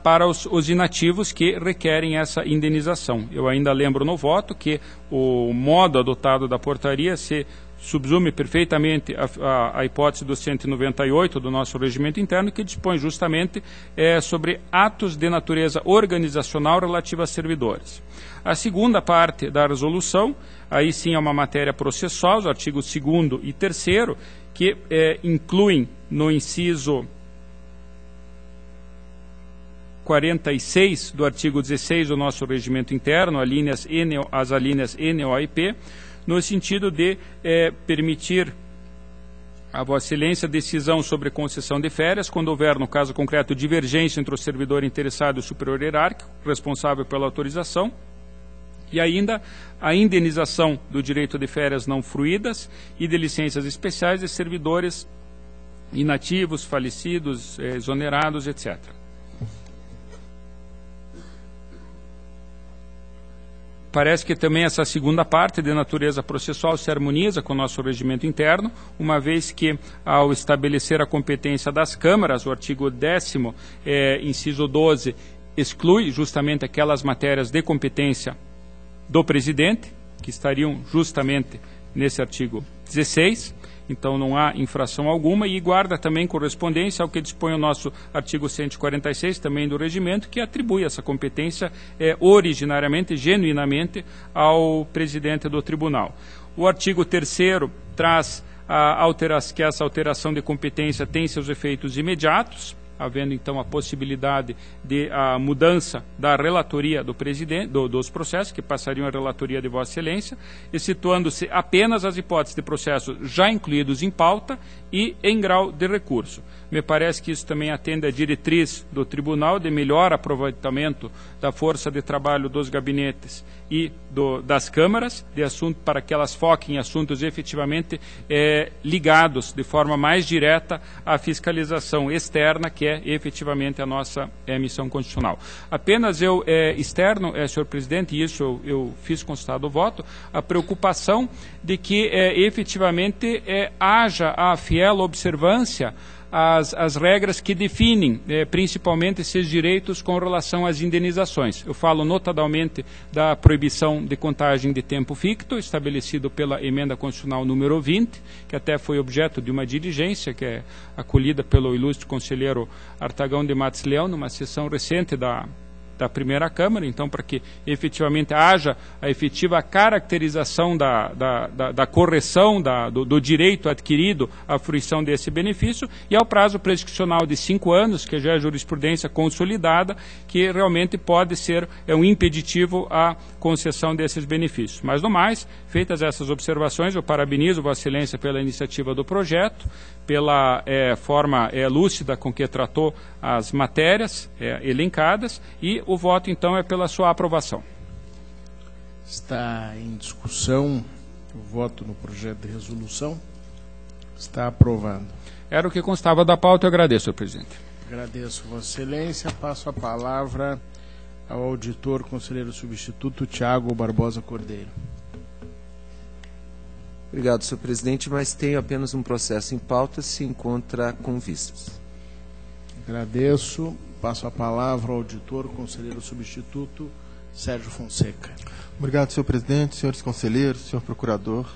para os inativos que requerem essa indenização. Eu ainda lembro no voto que o modo adotado da portaria se subsume perfeitamente a hipótese do 198 do nosso regimento interno, que dispõe justamente sobre atos de natureza organizacional relativa a servidores. A segunda parte da resolução, aí sim é uma matéria processual, os artigos 2º e 3º, que incluem no inciso 46 do artigo 16 do nosso regimento interno, as alíneas N, O e P, no sentido de permitir a Vossa Excelência decisão sobre concessão de férias, quando houver, no caso concreto, divergência entre o servidor interessado e o superior hierárquico, responsável pela autorização, e ainda a indenização do direito de férias não fruídas e de licenças especiais de servidores inativos, falecidos, exonerados, etc. Parece que também essa segunda parte, de natureza processual, se harmoniza com o nosso regimento interno, uma vez que, ao estabelecer a competência das câmaras, o artigo 10º, inciso 12, exclui justamente aquelas matérias de competência do presidente, que estariam justamente nesse artigo 16, então não há infração alguma, e guarda também correspondência ao que dispõe o nosso artigo 146, também do regimento, que atribui essa competência originariamente, genuinamente, ao presidente do tribunal. O artigo 3º traz que essa alteração de competência tem seus efeitos imediatos, havendo então a possibilidade de a mudança da relatoria do presidente, dos processos, que passariam à relatoria de Vossa Excelência, e situando-se apenas as hipóteses de processos já incluídos em pauta e em grau de recurso. Me parece que isso também atende à diretriz do tribunal de melhor aproveitamento da força de trabalho dos gabinetes e das câmaras, para que elas foquem em assuntos efetivamente ligados de forma mais direta à fiscalização externa, que é efetivamente a nossa missão constitucional. Apenas eu externo, senhor presidente, e isso eu fiz constar do voto, a preocupação de que efetivamente haja a fiel observância as regras que definem principalmente esses direitos com relação às indenizações. Eu falo notadamente da proibição de contagem de tempo ficto, estabelecido pela emenda constitucional número 20, que até foi objeto de uma diligência, que é acolhida pelo ilustre conselheiro Artagão de Matos Leão, numa sessão recente da primeira Câmara, então para que efetivamente haja a efetiva caracterização da correção do direito adquirido à fruição desse benefício, e ao prazo prescricional de 5 anos, que já é jurisprudência consolidada, que realmente pode ser um impeditivo à concessão desses benefícios. Mas, no mais, feitas essas observações, eu parabenizo Vossa Excelência pela iniciativa do projeto, pela forma lúcida com que tratou as matérias elencadas, e o voto, então, é pela sua aprovação. Está em discussão o voto no projeto de resolução. Está aprovado. Era o que constava da pauta. Eu agradeço, senhor presidente. Agradeço, Vossa Excelência. Passo a palavra ao auditor conselheiro substituto Tiago Barbosa Cordeiro. Obrigado, senhor presidente, mas tenho apenas um processo em pauta, se encontra com vistas. Agradeço. Passo a palavra ao auditor conselheiro substituto Sérgio Fonseca. Obrigado, senhor presidente, senhores conselheiros, senhor procurador,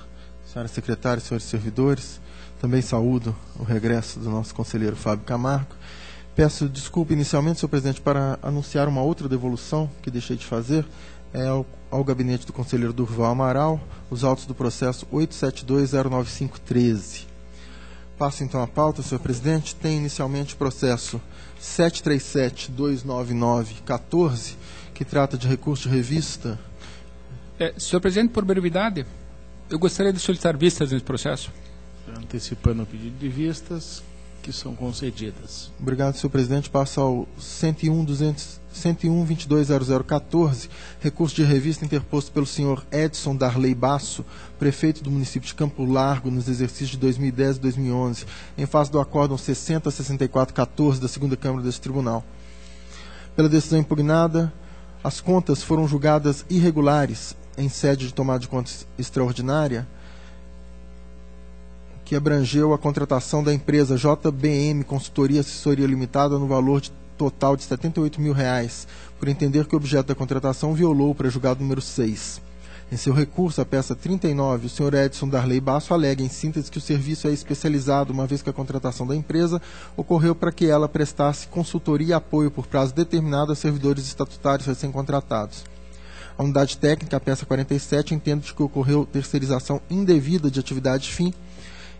senhora secretária, senhores servidores. Também saúdo o regresso do nosso conselheiro Fábio Camargo. Peço desculpa inicialmente, senhor presidente, para anunciar uma outra devolução que deixei de fazer ao gabinete do conselheiro Durval Amaral, os autos do processo 872-09513. Passo então a pauta, senhor presidente. Tem inicialmente o processo 737-299-14, que trata de recurso de revista. Senhor presidente, por brevidade, eu gostaria de solicitar vistas nesse processo. Antecipando o pedido de vistas, que são concedidas. Obrigado, senhor presidente. Passa ao 101.22.0014, recurso de revista interposto pelo senhor Edson Darley Basso, prefeito do município de Campo Largo, nos exercícios de 2010 e 2011, em face do acórdão 60.64.14 da segunda Câmara deste Tribunal. Pela decisão impugnada, as contas foram julgadas irregulares em sede de tomada de contas extraordinária, que abrangeu a contratação da empresa JBM Consultoria Assessoria Limitada no valor total de R$ 78 mil, por entender que o objeto da contratação violou o pré-julgado número 6. Em seu recurso, a peça 39, o senhor Edson Darley Basso alega, em síntese, que o serviço é especializado, uma vez que a contratação da empresa ocorreu para que ela prestasse consultoria e apoio por prazo determinado a servidores estatutários recém-contratados. A unidade técnica, a peça 47, entende que ocorreu terceirização indevida de atividade fim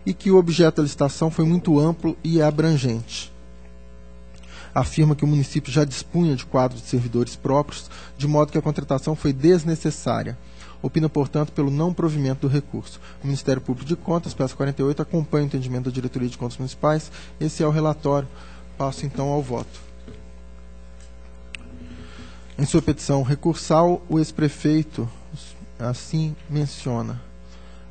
e que o objeto da licitação foi muito amplo e abrangente. Afirma que o município já dispunha de quadro de servidores próprios, de modo que a contratação foi desnecessária. Opina, portanto, pelo não provimento do recurso. O Ministério Público de Contas, peça 48, acompanha o entendimento da Diretoria de Contas Municipais. Esse é o relatório. Passo, então, ao voto. Em sua petição recursal, o ex-prefeito assim menciona.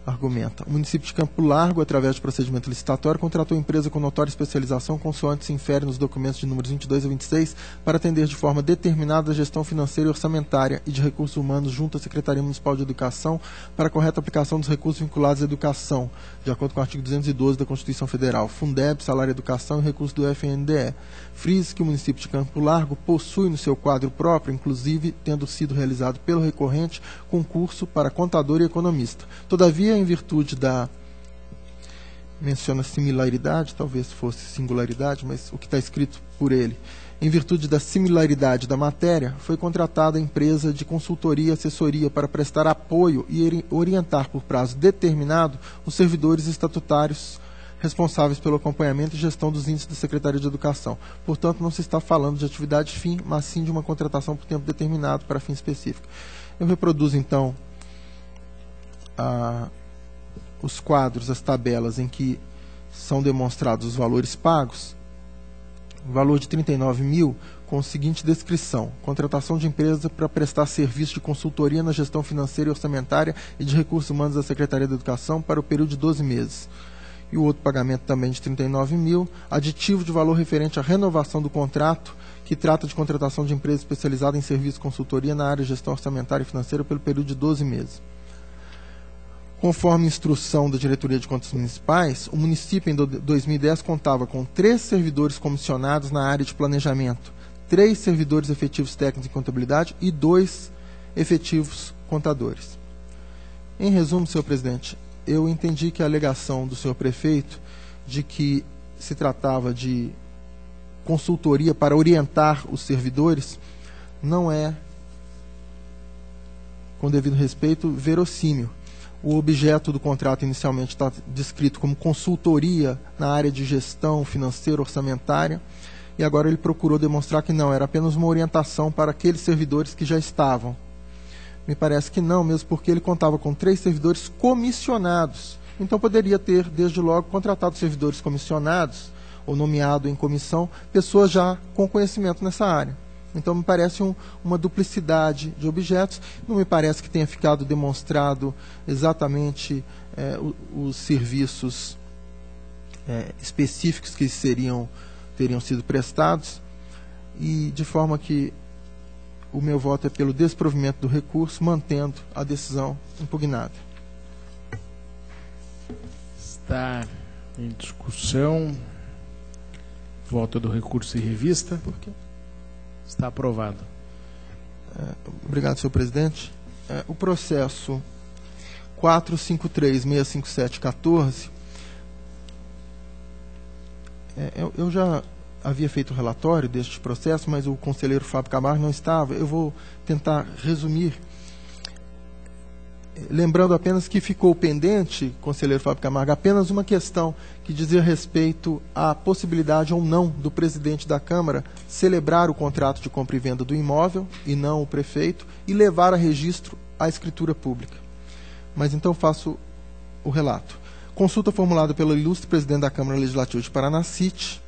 Argumenta. O município de Campo Largo, através de procedimento licitatório, contratou empresa com notória especialização, consoante se infere nos documentos de números 22 a 26, para atender de forma determinada a gestão financeira e orçamentária e de recursos humanos junto à Secretaria Municipal de Educação para a correta aplicação dos recursos vinculados à educação, de acordo com o artigo 212 da Constituição Federal, Fundeb, Salário Educação e recursos do FNDE. Frise que o município de Campo Largo possui no seu quadro próprio, inclusive tendo sido realizado pelo recorrente, concurso para contador e economista. Todavia, em virtude da, menciona similaridade, talvez fosse singularidade, mas o que está escrito por ele, em virtude da similaridade da matéria, foi contratada a empresa de consultoria e assessoria para prestar apoio e orientar por prazo determinado os servidores estatutários responsáveis pelo acompanhamento e gestão dos índices da Secretaria de Educação. Portanto, não se está falando de atividade fim, mas sim de uma contratação por tempo determinado para fim específico. Eu reproduzo, então, os quadros, as tabelas em que são demonstrados os valores pagos. O valor de 39 mil, com a seguinte descrição: contratação de empresa para prestar serviço de consultoria na gestão financeira e orçamentária e de recursos humanos da Secretaria da Educação para o período de 12 meses. E o outro pagamento também de 39 mil, aditivo de valor referente à renovação do contrato, que trata de contratação de empresa especializada em serviço de consultoria na área de gestão orçamentária e financeira pelo período de 12 meses. Conforme instrução da Diretoria de Contas Municipais, o município em 2010 contava com 3 servidores comissionados na área de planejamento, 3 servidores efetivos técnicos em contabilidade e 2 efetivos contadores. Em resumo, senhor presidente, eu entendi que a alegação do senhor prefeito de que se tratava de consultoria para orientar os servidores não é, com devido respeito, verossímil. O objeto do contrato inicialmente está descrito como consultoria na área de gestão financeira orçamentária, e agora ele procurou demonstrar que não, era apenas uma orientação para aqueles servidores que já estavam. Me parece que não, mesmo porque ele contava com 3 servidores comissionados. Então poderia ter, desde logo, contratado servidores comissionados, ou nomeado em comissão, pessoas já com conhecimento nessa área. Então me parece uma duplicidade de objetos. Não me parece que tenha ficado demonstrado exatamente os serviços específicos que teriam sido prestados, e de forma que o meu voto é pelo desprovimento do recurso, mantendo a decisão impugnada. Está em discussão. Voto do recurso em revista. Por quê? Está aprovado. Obrigado, senhor presidente. O processo 453.657.14, eu já havia feito o relatório deste processo, mas o conselheiro Fábio Camargo não estava. Eu vou tentar resumir, lembrando apenas que ficou pendente, conselheiro Fábio Camargo, apenas uma questão que dizia respeito à possibilidade ou não do presidente da Câmara celebrar o contrato de compra e venda do imóvel, e não o prefeito, e levar a registro a escritura pública. Mas então faço o relato. Consulta formulada pelo ilustre presidente da Câmara Legislativa de Paranacite,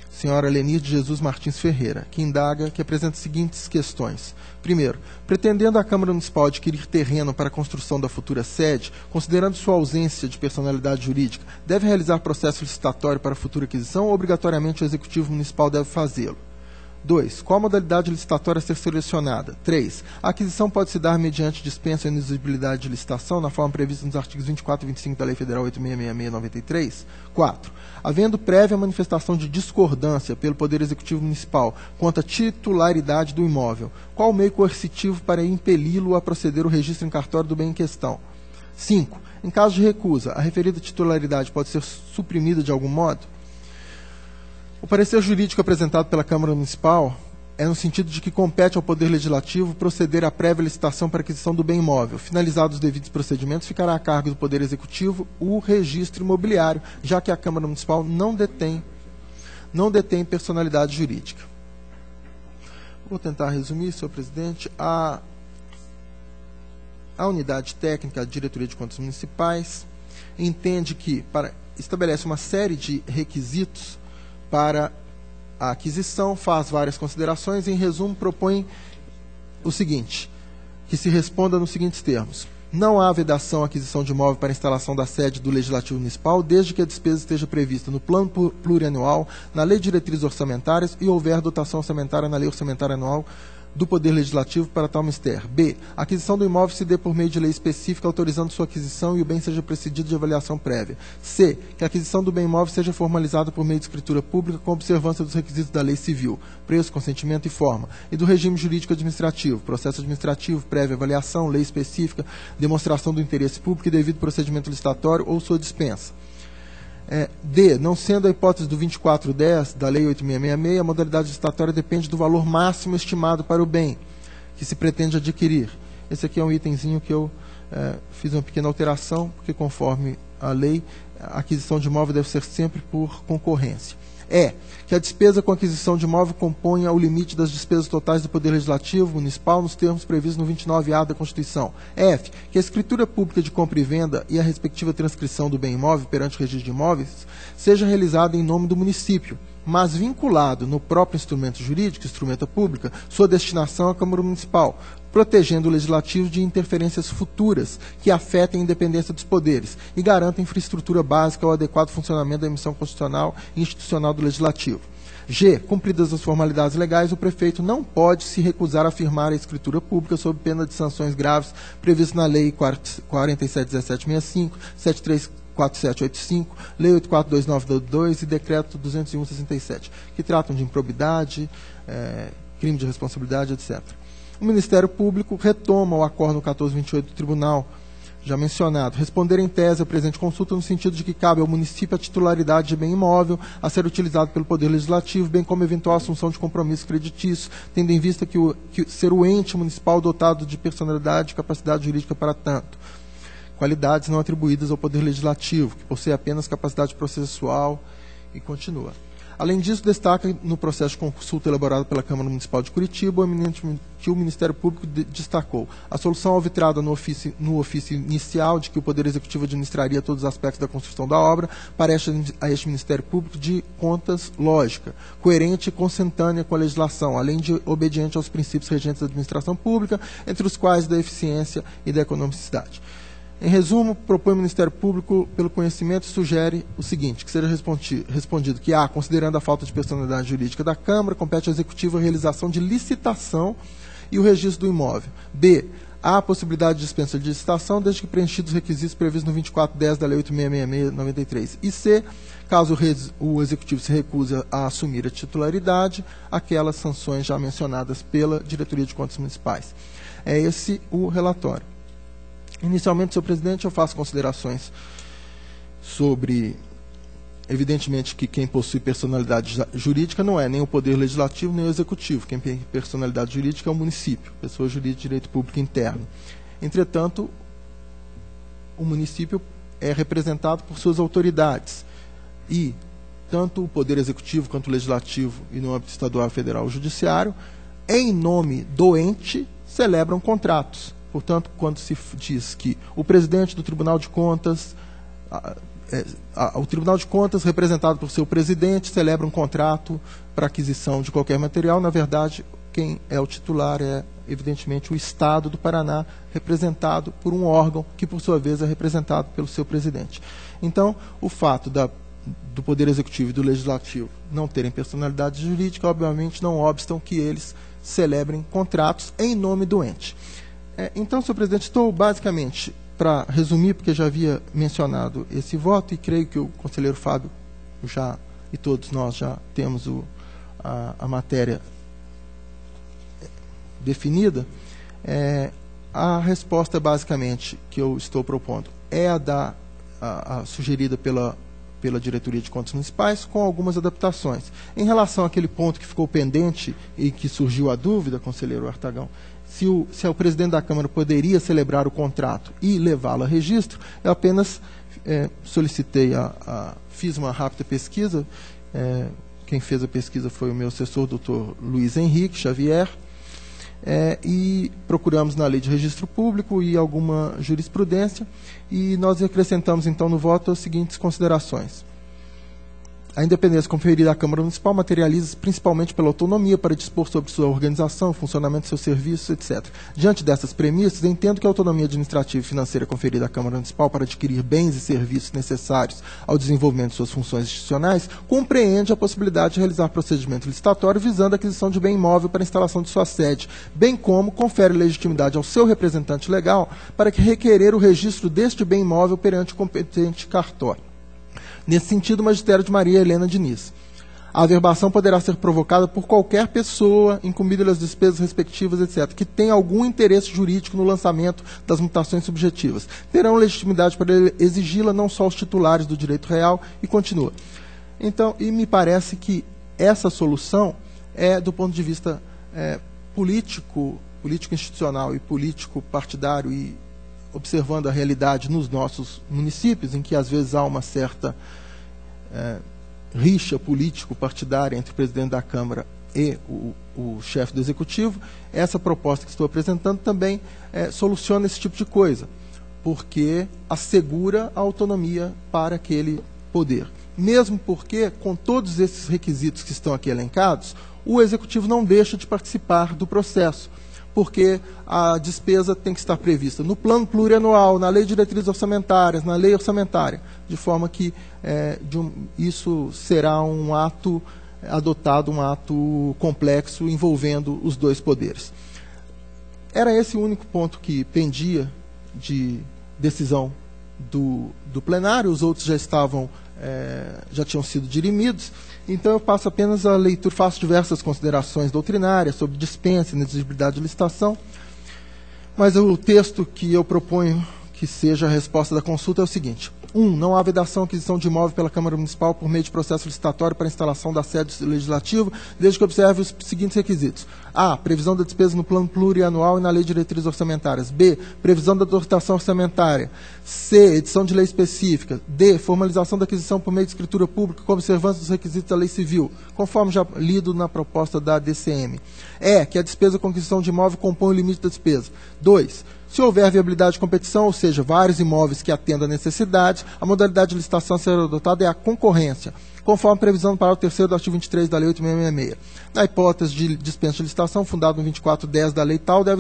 senhora Lenir de Jesus Martins Ferreira, que apresenta as seguintes questões. Primeiro, pretendendo a Câmara Municipal adquirir terreno para a construção da futura sede, considerando sua ausência de personalidade jurídica, deve realizar processo licitatório para a futura aquisição ou obrigatoriamente o Executivo Municipal deve fazê-lo? 2. Qual a modalidade licitatória a ser selecionada? 3. A aquisição pode se dar mediante dispensa ou inexigibilidade de licitação, na forma prevista nos artigos 24 e 25 da Lei Federal 8.666/93? 4. Havendo prévia manifestação de discordância pelo Poder Executivo Municipal quanto à titularidade do imóvel, qual o meio coercitivo para impeli-lo a proceder o registro em cartório do bem em questão? 5. Em caso de recusa, a referida titularidade pode ser suprimida de algum modo? O parecer jurídico apresentado pela Câmara Municipal é no sentido de que compete ao Poder Legislativo proceder à prévia licitação para aquisição do bem imóvel. Finalizados os devidos procedimentos, ficará a cargo do Poder Executivo o registro imobiliário, já que a Câmara Municipal não detém personalidade jurídica. Vou tentar resumir, senhor presidente. A unidade técnica, a Diretoria de Contas Municipais, entende que estabelece uma série de requisitos para a aquisição, faz várias considerações e, em resumo, propõe o seguinte, que se responda nos seguintes termos. Não há vedação à aquisição de imóvel para instalação da sede do Legislativo Municipal, desde que a despesa esteja prevista no Plano Plurianual, na Lei de Diretrizes Orçamentárias e houver dotação orçamentária na Lei Orçamentária Anual do Poder Legislativo para tal mister. B. A aquisição do imóvel se dê por meio de lei específica autorizando sua aquisição e o bem seja precedido de avaliação prévia. C. Que a aquisição do bem imóvel seja formalizada por meio de escritura pública com observância dos requisitos da lei civil, preço, consentimento e forma, e do regime jurídico administrativo, processo administrativo, prévia avaliação, lei específica, demonstração do interesse público e devido procedimento licitatório ou sua dispensa. D. Não sendo a hipótese do 2410 da Lei 8.666, a modalidade licitatória depende do valor máximo estimado para o bem que se pretende adquirir. Esse aqui é um itemzinho que eu fiz uma pequena alteração, porque conforme a lei, a aquisição de imóvel deve ser sempre por concorrência. E. Que a despesa com aquisição de imóvel componha o limite das despesas totais do Poder Legislativo Municipal nos termos previstos no 29A da Constituição. F. Que a escritura pública de compra e venda e a respectiva transcrição do bem imóvel perante o registro de imóveis seja realizada em nome do município, mas vinculado no próprio instrumento jurídico, instrumento pública, sua destinação à Câmara Municipal, protegendo o Legislativo de interferências futuras que afetem a independência dos poderes e garantam infraestrutura básica ao adequado funcionamento da emissão constitucional e institucional do Legislativo. G. Cumpridas as formalidades legais, o prefeito não pode se recusar a firmar a escritura pública sob pena de sanções graves previstas na Lei 47.1765, 734785, Lei 842922 e Decreto 201/67, que tratam de improbidade, crime de responsabilidade, etc. O Ministério Público retoma o acordo 1428 do Tribunal, já mencionado, responder em tese à presente consulta no sentido de que cabe ao município a titularidade de bem imóvel a ser utilizado pelo Poder Legislativo, bem como eventual assunção de compromissos creditícios, tendo em vista que ser o ente municipal dotado de personalidade e capacidade jurídica para tanto. Qualidades não atribuídas ao Poder Legislativo, que possui apenas capacidade processual, e continua. Além disso, destaca no processo de consulta elaborado pela Câmara Municipal de Curitiba, que o Ministério Público destacou a solução arbitrada no ofício inicial de que o Poder Executivo administraria todos os aspectos da construção da obra, parece a este Ministério Público de contas lógica, coerente e consentânea com a legislação, além de obediente aos princípios regentes da administração pública, entre os quais da eficiência e da economicidade. Em resumo, propõe o Ministério Público, pelo conhecimento, sugere o seguinte, que seja respondido que A, considerando a falta de personalidade jurídica da Câmara, compete ao Executivo a realização de licitação e o registro do imóvel. B, há a possibilidade de dispensa de licitação, desde que preenchidos os requisitos previstos no 2410 da Lei 8.666/93. E C, caso o Executivo se recuse a assumir a titularidade, aquelas sanções já mencionadas pela Diretoria de Contas Municipais. É esse o relatório. Inicialmente, senhor presidente, eu faço considerações sobre, evidentemente, que quem possui personalidade jurídica não é nem o Poder Legislativo nem o Executivo. Quem tem personalidade jurídica é o município, pessoa jurídica de direito público interno. Entretanto, o município é representado por suas autoridades e tanto o Poder Executivo quanto o Legislativo e no âmbito estadual, federal ou judiciário, em nome do ente, celebram contratos. Portanto, quando se diz que o presidente do Tribunal de Contas o Tribunal de Contas, representado por seu presidente, celebra um contrato para aquisição de qualquer material. Na verdade, quem é o titular é, evidentemente, o Estado do Paraná, representado por um órgão que, por sua vez, é representado pelo seu presidente. Então, o fato do Poder Executivo e do Legislativo não terem personalidade jurídica, obviamente, não obstam que eles celebrem contratos em nome do ente. Então, senhor presidente, estou basicamente, para resumir, porque já havia mencionado esse voto, e creio que o conselheiro Fábio e todos nós já temos a matéria definida, a resposta, basicamente, que eu estou propondo é a sugerida pela Diretoria de Contas Municipais, com algumas adaptações. Em relação àquele ponto que ficou pendente e que surgiu a dúvida, conselheiro Artagão, se o presidente da Câmara poderia celebrar o contrato e levá-lo a registro, eu apenas solicitei, fiz uma rápida pesquisa, quem fez a pesquisa foi o meu assessor, doutor Luiz Henrique Xavier, e procuramos na Lei de Registro Público e alguma jurisprudência, e nós acrescentamos, então, no voto as seguintes considerações. A independência conferida à Câmara Municipal materializa-se principalmente pela autonomia para dispor sobre sua organização, funcionamento de seus serviços, etc. Diante dessas premissas, entendo que a autonomia administrativa e financeira conferida à Câmara Municipal para adquirir bens e serviços necessários ao desenvolvimento de suas funções institucionais compreende a possibilidade de realizar procedimento licitatório visando a aquisição de bem imóvel para a instalação de sua sede, bem como confere legitimidade ao seu representante legal para que requerer o registro deste bem imóvel perante o competente cartório. Nesse sentido, o magistério de Maria Helena Diniz. A averbação poderá ser provocada por qualquer pessoa, incumbida das despesas respectivas, etc., que tenha algum interesse jurídico no lançamento das mutações subjetivas. Terão legitimidade para exigi-la não só os titulares do direito real, e continua. Então, e me parece que essa solução é, do ponto de vista político institucional e político partidário, e observando a realidade nos nossos municípios, em que às vezes há uma certa rixa político-partidária entre o presidente da Câmara e o chefe do Executivo, essa proposta que estou apresentando também soluciona esse tipo de coisa, porque assegura a autonomia para aquele poder. Mesmo porque, com todos esses requisitos que estão aqui elencados, o Executivo não deixa de participar do processo, porque a despesa tem que estar prevista no plano plurianual, na lei de diretrizes orçamentárias, na lei orçamentária, de forma que isso será um ato adotado, um ato complexo envolvendo os dois poderes. Era esse o único ponto que pendia de decisão do plenário, os outros já tinham sido dirimidos. Então eu passo apenas a leitura, faço diversas considerações doutrinárias sobre dispensa, inexigibilidade de licitação, mas o texto que eu proponho que seja a resposta da consulta é o seguinte: 1. Não há vedação à aquisição de imóvel pela Câmara Municipal por meio de processo licitatório para instalação da sede legislativa, desde que observe os seguintes requisitos. A. Previsão da despesa no plano plurianual e na lei de diretrizes orçamentárias. B. Previsão da dotação orçamentária. C. Edição de lei específica. D. Formalização da aquisição por meio de escritura pública com observância dos requisitos da lei civil, conforme já lido na proposta da DCM. E. Que a despesa com aquisição de imóvel compõe o limite da despesa. 2. Se houver viabilidade de competição, ou seja, vários imóveis que atendam a necessidade, a modalidade de licitação a ser adotada é a concorrência, conforme a previsão do parágrafo 3º do artigo 23 da Lei 8666. Na hipótese de dispensa de licitação, fundado no 2410 da Lei tal, da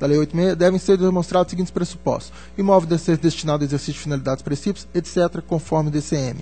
Lei 86, devem ser demonstrados os seguintes pressupostos: imóvel deve ser destinado ao exercício de finalidades, princípios, etc., conforme o DCM.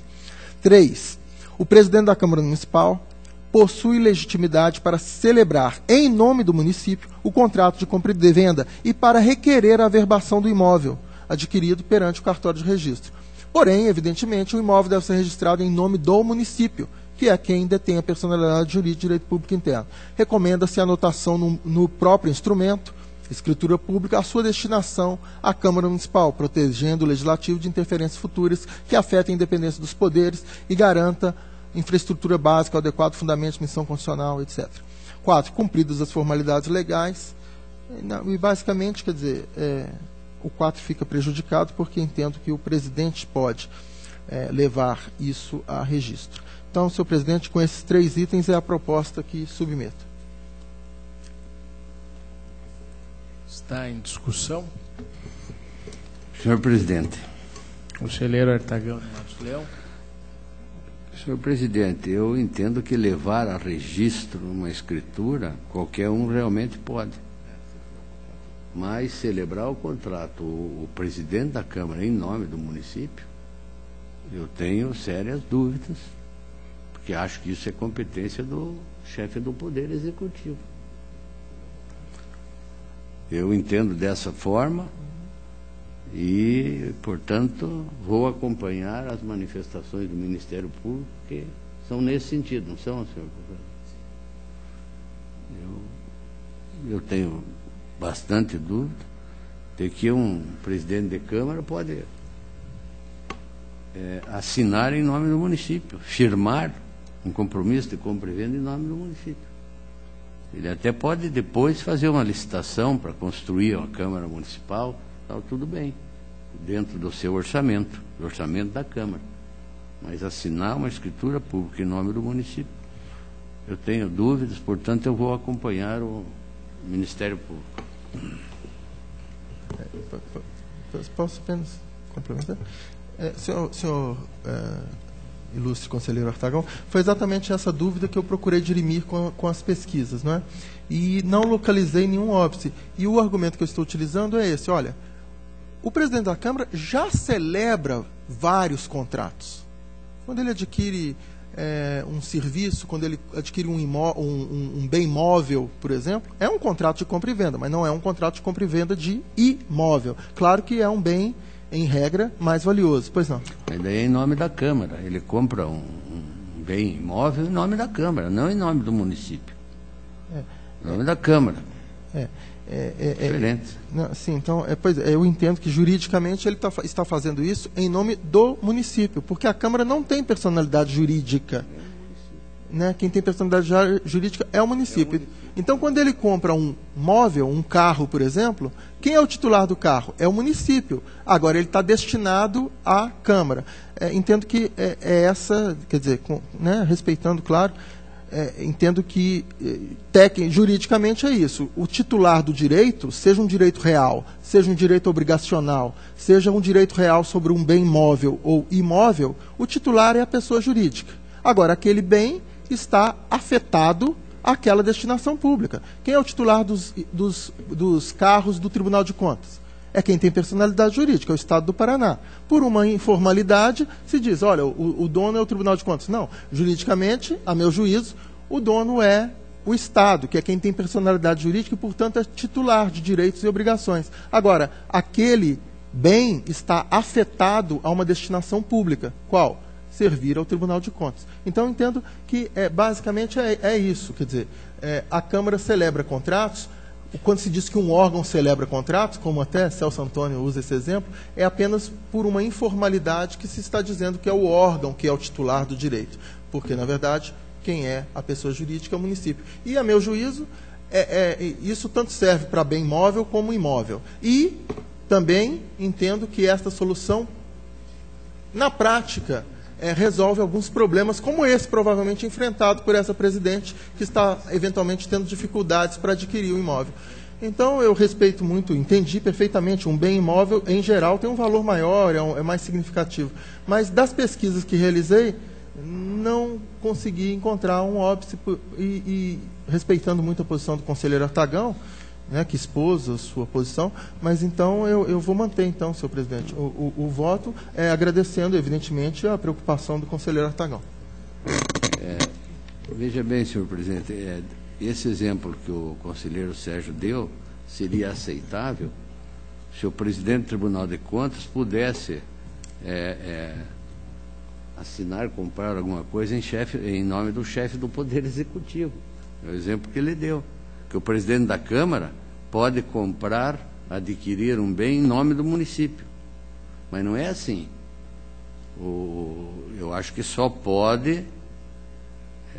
3. O presidente da Câmara Municipal possui legitimidade para celebrar, em nome do município, o contrato de compra e de venda e para requerer a averbação do imóvel adquirido perante o cartório de registro. Porém, evidentemente, o imóvel deve ser registrado em nome do município, que é quem detém a personalidade jurídica de direito público interno. Recomenda-se a anotação no próprio instrumento, escritura pública, a sua destinação à Câmara Municipal, protegendo o Legislativo de interferências futuras que afetem a independência dos poderes e garanta infraestrutura básica, adequado fundamento, missão constitucional, etc. 4. Cumpridas as formalidades legais. E basicamente, quer dizer, o 4 fica prejudicado porque entendo que o presidente pode levar isso a registro. Então, senhor presidente, com esses 3 itens é a proposta que submeto. Está em discussão. Senhor presidente. Conselheiro Artagão de Matos. Leão. Senhor presidente, eu entendo que levar a registro uma escritura, qualquer um realmente pode. Mas celebrar o contrato, o presidente da Câmara em nome do município, eu tenho sérias dúvidas, porque acho que isso é competência do chefe do Poder Executivo. Eu entendo dessa forma e, portanto, vou acompanhar as manifestações do Ministério Público, que são nesse sentido, não são, senhor professor? Eu tenho bastante dúvida de que um presidente de Câmara pode assinar em nome do município, firmar um compromisso de compra e venda em nome do município. Ele até pode depois fazer uma licitação para construir uma Câmara Municipal, tal, tudo bem, dentro do seu orçamento, do orçamento da Câmara. Mas assinar uma escritura pública em nome do município, eu tenho dúvidas, portanto eu vou acompanhar o Ministério Público. Posso apenas complementar? Senhor ilustre conselheiro Artagão, foi exatamente essa dúvida que eu procurei dirimir com as pesquisas, não é? E não localizei nenhum óbice. E o argumento que eu estou utilizando é esse: olha, o presidente da Câmara já celebra vários contratos. Quando ele adquire um serviço, quando ele adquire um bem imóvel, por exemplo, é um contrato de compra e venda, mas não é um contrato de compra e venda de imóvel. Claro que é um bem, em regra, mais valioso. Pois não. Mas daí é em nome da Câmara. Ele compra um bem imóvel em nome da Câmara, não em nome do município. Em nome da Câmara. Diferente. Sim, então, eu entendo que juridicamente ele está fazendo isso em nome do município, porque a Câmara não tem personalidade jurídica. Né? Quem tem personalidade jurídica é o município. Então, quando ele compra um móvel, um carro, por exemplo, quem é o titular do carro? É o município. Agora, ele está destinado à Câmara. Entendo que essa, quer dizer, respeitando, claro, entendo que juridicamente é isso. O titular do direito, seja um direito real, seja um direito obrigacional, seja um direito real sobre um bem móvel ou imóvel, o titular é a pessoa jurídica. Agora, aquele bem está afetado àquela destinação pública. Quem é o titular dos carros do Tribunal de Contas? É quem tem personalidade jurídica, é o Estado do Paraná. Por uma informalidade, se diz, olha, o dono é o Tribunal de Contas. Não, juridicamente, a meu juízo, o dono é o Estado, que é quem tem personalidade jurídica e, portanto, é titular de direitos e obrigações. Agora, aquele bem está afetado a uma destinação pública. Qual? Servir ao Tribunal de Contas. Então, eu entendo que, basicamente, é isso. Quer dizer, a Câmara celebra contratos. Quando se diz que um órgão celebra contratos, como até Celso Antônio usa esse exemplo, é apenas por uma informalidade que se está dizendo que é o órgão que é o titular do direito. Porque, na verdade, quem é a pessoa jurídica é o município. E, a meu juízo, isso tanto serve para bem móvel como imóvel. E também entendo que esta solução, na prática, resolve alguns problemas, como esse provavelmente enfrentado por essa presidente, que está eventualmente tendo dificuldades para adquirir o imóvel. Então, eu respeito muito, entendi perfeitamente, um bem imóvel, em geral, tem um valor maior, é mais significativo. Mas, das pesquisas que realizei, não consegui encontrar um óbice, e respeitando muito a posição do conselheiro Artagão, né, que expôs a sua posição, mas então eu vou manter, então, senhor presidente, o voto, agradecendo, evidentemente, a preocupação do conselheiro Artagão. Veja bem, senhor presidente, esse exemplo que o conselheiro Sérgio deu seria aceitável se o presidente do Tribunal de Contas pudesse assinar, comprar alguma coisa em nome do chefe do Poder Executivo. É o exemplo que ele deu. Que o presidente da Câmara pode comprar, adquirir um bem em nome do município. Mas não é assim. Eu acho que só pode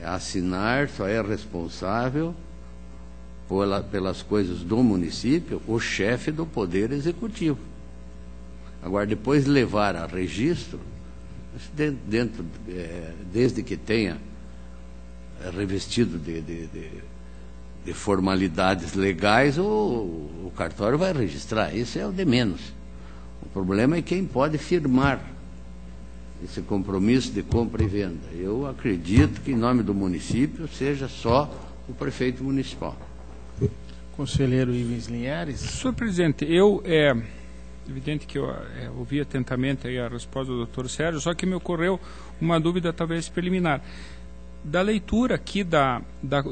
assinar, só é responsável pelas coisas do município o chefe do Poder Executivo. Agora, depois levar a registro, desde que tenha revestido de formalidades legais, o cartório vai registrar. Isso é o de menos. O problema é quem pode firmar esse compromisso de compra e venda. Eu acredito que, em nome do município, seja só o prefeito municipal. Conselheiro Ivens Linhares. Senhor presidente, evidente que eu ouvi atentamente aí a resposta do Dr. Sérgio, só que me ocorreu uma dúvida talvez preliminar. Da leitura aqui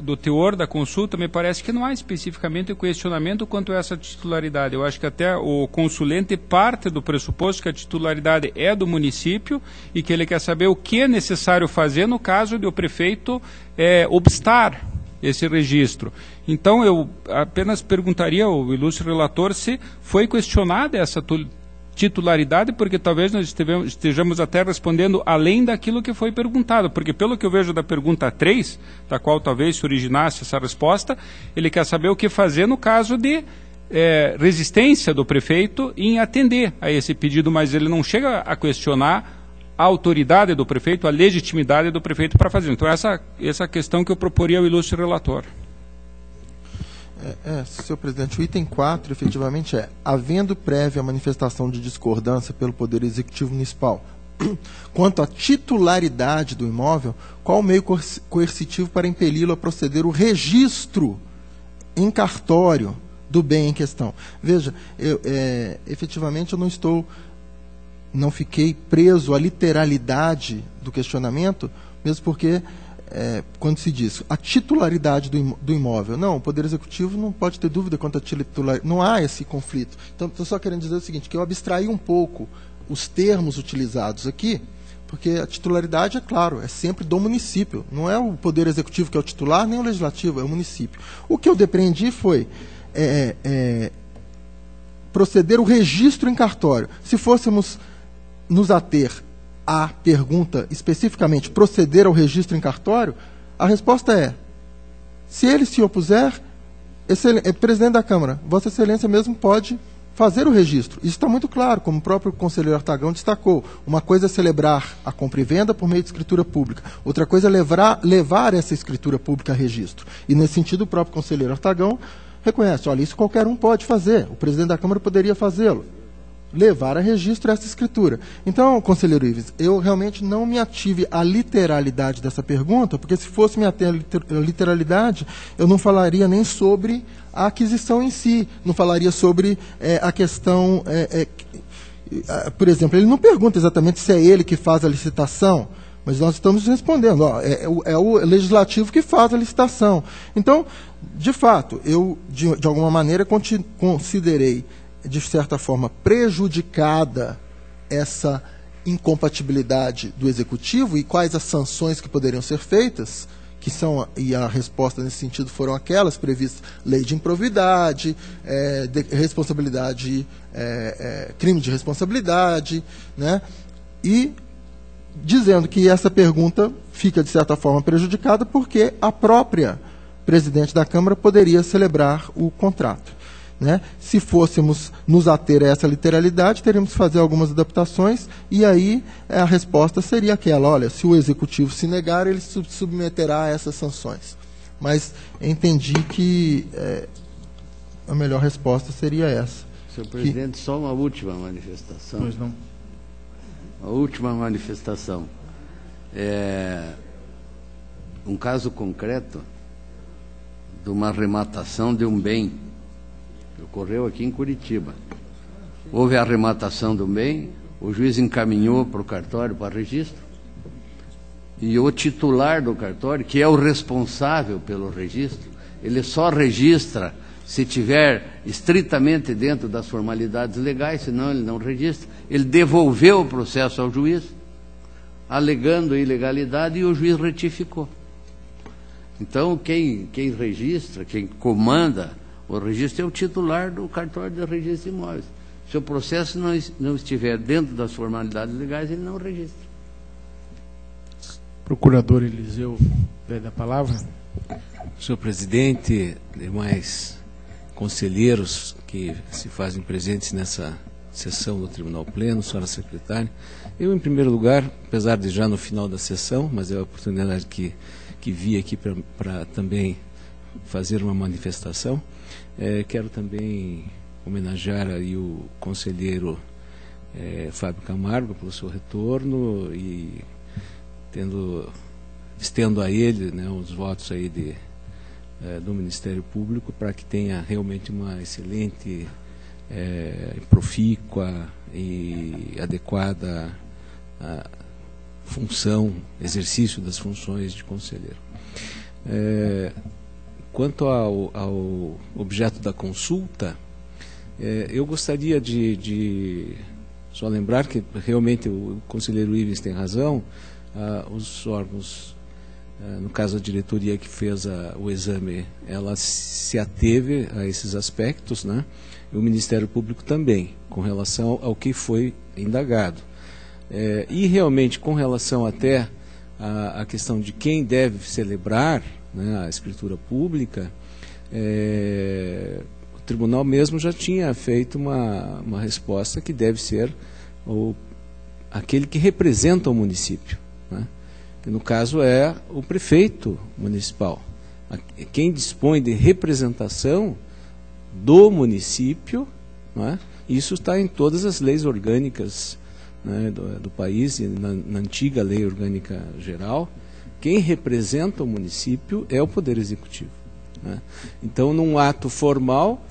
do teor da consulta, me parece que não há especificamente questionamento quanto a essa titularidade. Eu acho que até o consulente parte do pressuposto que a titularidade é do município e que ele quer saber o que é necessário fazer no caso de o prefeito obstar esse registro. Então, eu apenas perguntaria ao ilustre relator se foi questionada essa titularidade, porque talvez nós estejamos até respondendo além daquilo que foi perguntado, porque pelo que eu vejo da pergunta 3, da qual talvez se originasse essa resposta, ele quer saber o que fazer no caso de resistência do prefeito em atender a esse pedido, mas ele não chega a questionar a autoridade do prefeito, a legitimidade do prefeito para fazer. Então, essa questão que eu proporia ao ilustre relator. Senhor presidente, o item 4, efetivamente, havendo prévia manifestação de discordância pelo Poder Executivo Municipal quanto à titularidade do imóvel, qual o meio coercitivo para impeli-lo a proceder o registro em cartório do bem em questão? Veja, efetivamente eu não fiquei preso à literalidade do questionamento, mesmo porque quando se diz a titularidade do imóvel, não, o Poder Executivo não pode ter dúvida quanto à titularidade, não há esse conflito. Então, estou só querendo dizer o seguinte, que eu abstraí um pouco os termos utilizados aqui, porque a titularidade, é claro, é sempre do município, não é o Poder Executivo que é o titular, nem o Legislativo, é o município. O que eu depreendi foi proceder o registro em cartório. Se fôssemos nos ater a pergunta especificamente proceder ao registro em cartório, a resposta é: se ele se opuser, presidente da Câmara, Vossa Excelência mesmo pode fazer o registro. Isso está muito claro, como o próprio conselheiro Artagão destacou. Uma coisa é celebrar a compra e venda por meio de escritura pública, outra coisa é levar essa escritura pública a registro. E nesse sentido o próprio conselheiro Artagão reconhece: olha, isso qualquer um pode fazer, o presidente da Câmara poderia fazê-lo, levar a registro essa escritura. Então, conselheiro Ivens, eu realmente não me ative à literalidade dessa pergunta, porque se fosse me ater à literalidade, eu não falaria nem sobre a aquisição em si, não falaria sobre a questão... por exemplo, ele não pergunta exatamente se é ele que faz a licitação, mas nós estamos respondendo, é o legislativo que faz a licitação. Então, de fato, eu, de alguma maneira, considerei de certa forma prejudicada essa incompatibilidade do Executivo e quais as sanções que poderiam ser feitas, e a resposta nesse sentido foram aquelas previstas: lei de improvidade, responsabilidade, crime de responsabilidade, né? E dizendo que essa pergunta fica, de certa forma, prejudicada porque a própria presidente da Câmara poderia celebrar o contrato. Né? Se fôssemos nos ater a essa literalidade, teríamos que fazer algumas adaptações, e aí a resposta seria aquela: olha, se o Executivo se negar, ele se submeterá a essas sanções. Mas entendi que a melhor resposta seria essa. Senhor presidente, só uma última manifestação. Pois não. A última manifestação. Um caso concreto de uma arrematação de um bem ocorreu aqui em Curitiba. Houve a arrematação do bem, o juiz encaminhou para o cartório para registro, e o titular do cartório, que é o responsável pelo registro, ele só registra se tiver estritamente dentro das formalidades legais, senão ele não registra. Ele devolveu o processo ao juiz, alegando ilegalidade, e o juiz retificou. Então, quem registra, quem comanda o registro é o titular do cartório de registro de imóveis. Se o processo não estiver dentro das formalidades legais, ele não registra. Procurador Eliseu, pede a palavra. Senhor presidente, demais conselheiros que se fazem presentes nessa sessão do Tribunal Pleno, senhora secretária, eu, em primeiro lugar, apesar de já no final da sessão, mas é a oportunidade que vi aqui para também fazer uma manifestação, quero também homenagear aí o conselheiro Fábio Camargo pelo seu retorno e estendo a ele, né, os votos aí do Ministério Público para que tenha realmente uma excelente, profícua e adequada exercício das funções de conselheiro. Quanto ao objeto da consulta, eu gostaria de só lembrar que realmente o conselheiro Ivens tem razão. Os órgãos, no caso a diretoria que fez o exame, ela se ateve a esses aspectos, né? E o Ministério Público também, com relação ao que foi indagado. E realmente com relação até à questão de quem deve celebrar, né, a escritura pública, o tribunal mesmo já tinha feito uma resposta que deve ser aquele que representa o município, né? Que no caso é o prefeito municipal, quem dispõe de representação do município, né? Isso está em todas as leis orgânicas, né, do país, e na antiga lei orgânica geral. Quem representa o município é o Poder Executivo, né? Então, num ato formal,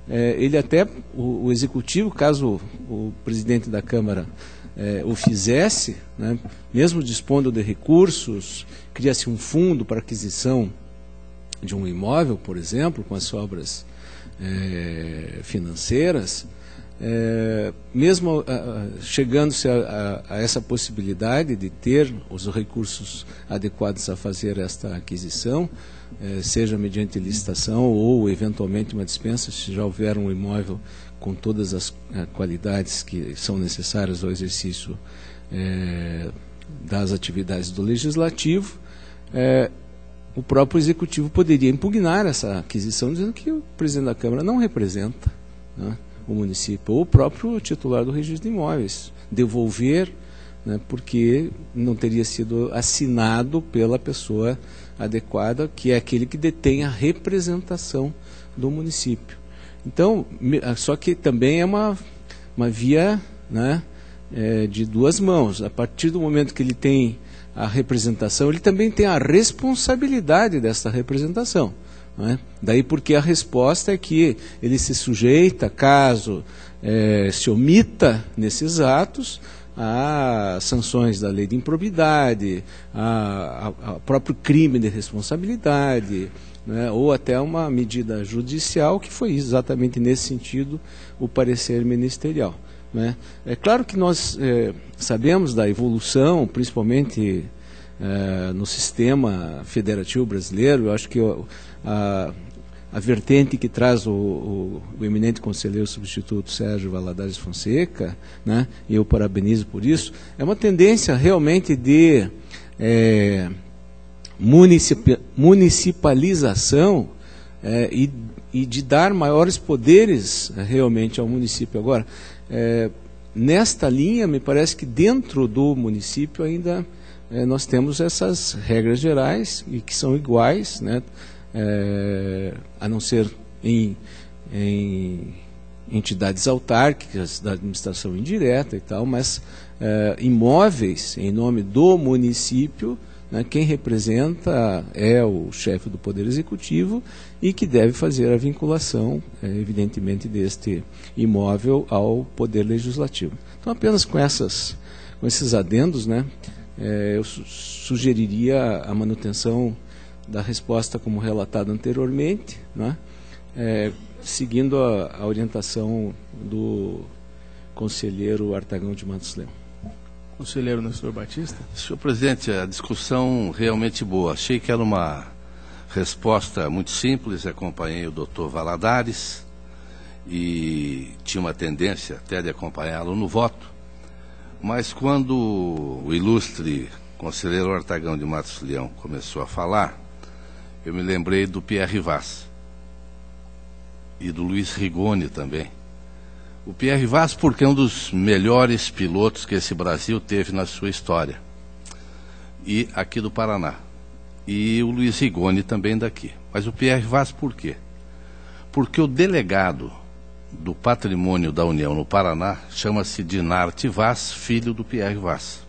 ele até, o Executivo, caso o presidente da Câmara o fizesse, né, mesmo dispondo de recursos, cria-se um fundo para aquisição de um imóvel, por exemplo, com as obras financeiras, mesmo chegando-se a essa possibilidade de ter os recursos adequados a fazer esta aquisição, seja mediante licitação ou eventualmente uma dispensa, se já houver um imóvel com todas as qualidades que são necessárias ao exercício das atividades do Legislativo, o próprio Executivo poderia impugnar essa aquisição, dizendo que o presidente da Câmara não representa, né, o município, ou o próprio titular do registro de imóveis, devolver, né, porque não teria sido assinado pela pessoa adequada, que é aquele que detém a representação do município. Então, só que também é uma via, né, de duas mãos. A partir do momento que ele tem a representação, ele também tem a responsabilidade dessa representação, né? Daí porque a resposta é que ele se sujeita, caso se omita nesses atos, a sanções da lei de improbidade, a próprio crime de responsabilidade, né, ou até uma medida judicial, que foi exatamente nesse sentido o parecer ministerial, né? É claro que nós sabemos da evolução, principalmente no sistema federativo brasileiro. Eu acho que a vertente que traz o eminente conselheiro substituto Sérgio Valadares Fonseca, né, e eu parabenizo por isso, é uma tendência realmente de municipalização e de dar maiores poderes realmente ao município. Agora, nesta linha, me parece que dentro do município ainda nós temos essas regras gerais e que são iguais, né, a não ser em entidades autárquicas da administração indireta e tal, mas imóveis em nome do município, né, quem representa é o chefe do Poder Executivo e que deve fazer a vinculação, evidentemente, deste imóvel ao Poder Legislativo. Então, apenas com esses adendos, né, eu sugeriria a manutenção da resposta como relatado anteriormente, né, seguindo a orientação do conselheiro Artagão de Matos Leão. Conselheiro Nestor Batista. Senhor presidente, a discussão realmente boa. Achei que era uma resposta muito simples. Acompanhei o doutor Valadares e tinha uma tendência até de acompanhá-lo no voto. Mas quando o ilustre conselheiro Artagão de Matos Leão começou a falar, eu me lembrei do Pierre Vaz e do Luiz Rigoni também. O Pierre Vaz porque é um dos melhores pilotos que esse Brasil teve na sua história, e aqui do Paraná. E o Luiz Rigoni também daqui. Mas o Pierre Vaz por quê? Porque o delegado do Patrimônio da União no Paraná chama-se Dinarte Vaz, filho do Pierre Vaz.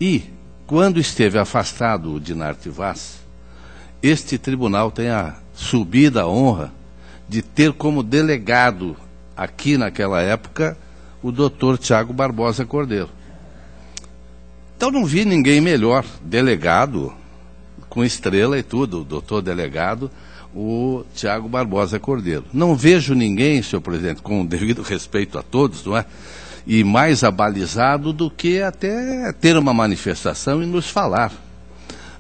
E, quando esteve afastado o Dinarte Vaz, este tribunal tem a subida honra de ter como delegado aqui naquela época o doutor Tiago Barbosa Cordeiro. Então não vi ninguém melhor, delegado, com estrela e tudo, o doutor delegado, o Tiago Barbosa Cordeiro. Não vejo ninguém, senhor presidente, com devido respeito a todos, não é? E mais abalizado do que até ter uma manifestação e nos falar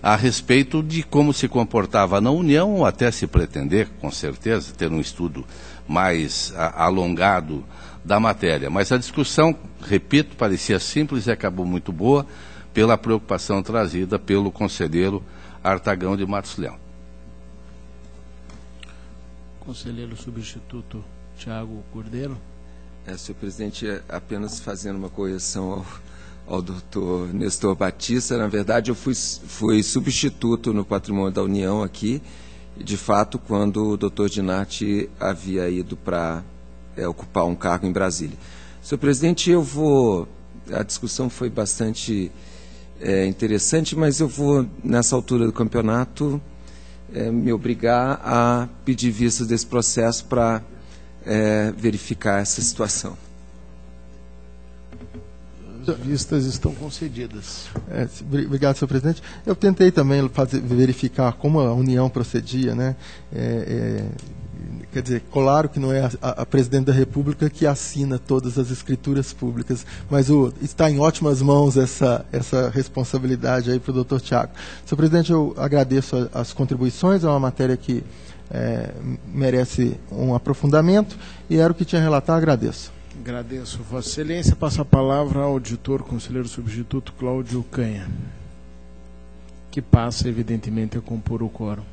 a respeito de como se comportava na União, ou até se pretender, com certeza, ter um estudo mais alongado da matéria. Mas a discussão, repito, parecia simples e acabou muito boa pela preocupação trazida pelo conselheiro Artagão de Matos Leão. Conselheiro substituto Tiago Cordeiro. Senhor presidente, apenas fazendo uma correção ao doutor Nestor Batista. Na verdade, eu fui substituto no Patrimônio da União aqui, de fato, quando o doutor Dinarte havia ido para ocupar um cargo em Brasília. Senhor presidente, a discussão foi bastante interessante, mas eu vou, nessa altura do campeonato, me obrigar a pedir vistas desse processo para verificar essa situação. As vistas estão concedidas. Obrigado, senhor presidente. Eu tentei também verificar como a União procedia, né? Quer dizer, claro que não é a presidente da República que assina todas as escrituras públicas, mas está em ótimas mãos essa responsabilidade aí para o doutor Tiago. Senhor presidente, eu agradeço as contribuições, é uma matéria que merece um aprofundamento, e era o que tinha a relatar, agradeço. Agradeço, Vossa Excelência. Passo a palavra ao auditor conselheiro substituto Cláudio Canha, que passa, evidentemente, a compor o quórum.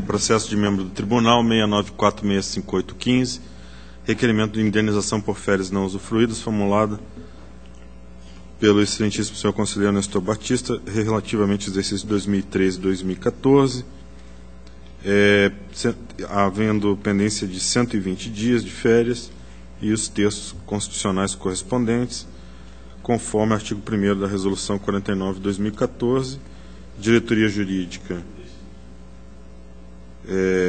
Processo de membro do Tribunal 694658515, requerimento de indenização por férias não usufruídas, formulada pelo excelentíssimo senhor conselheiro Nestor Batista, relativamente ao exercício de 2013 e 2014, havendo pendência de 120 dias de férias e os textos constitucionais correspondentes, conforme o artigo 1º da Resolução 49 de 2014, diretoria jurídica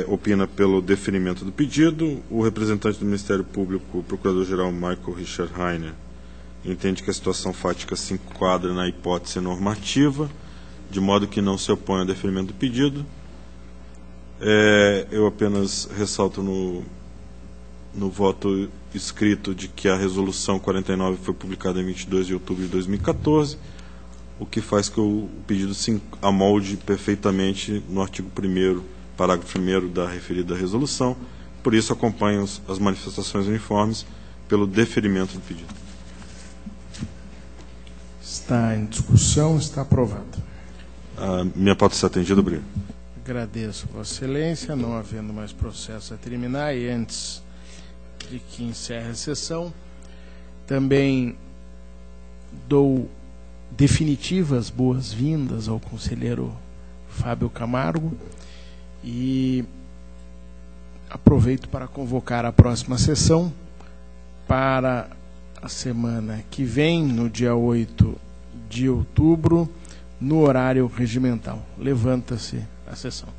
opina pelo deferimento do pedido. O representante do Ministério Público, o Procurador-Geral Michael Richard Heiner, entende que a situação fática se enquadra na hipótese normativa, de modo que não se opõe ao deferimento do pedido. Eu apenas ressalto no voto escrito de que a Resolução 49 foi publicada em 22 de outubro de 2014, o que faz que o pedido se amolde perfeitamente no artigo 1º, parágrafo 1º da referida resolução. Por isso, acompanho as manifestações uniformes pelo deferimento do pedido. Está em discussão, está aprovado. Minha pauta está atendida, obrigado. Agradeço, Vossa Excelência. Não havendo mais processo a terminar, e antes de que encerre a sessão, também dou definitivas boas-vindas ao conselheiro Fábio Camargo e aproveito para convocar a próxima sessão para a semana que vem, no dia 8 de outubro, no horário regimental. Levanta-se a sessão.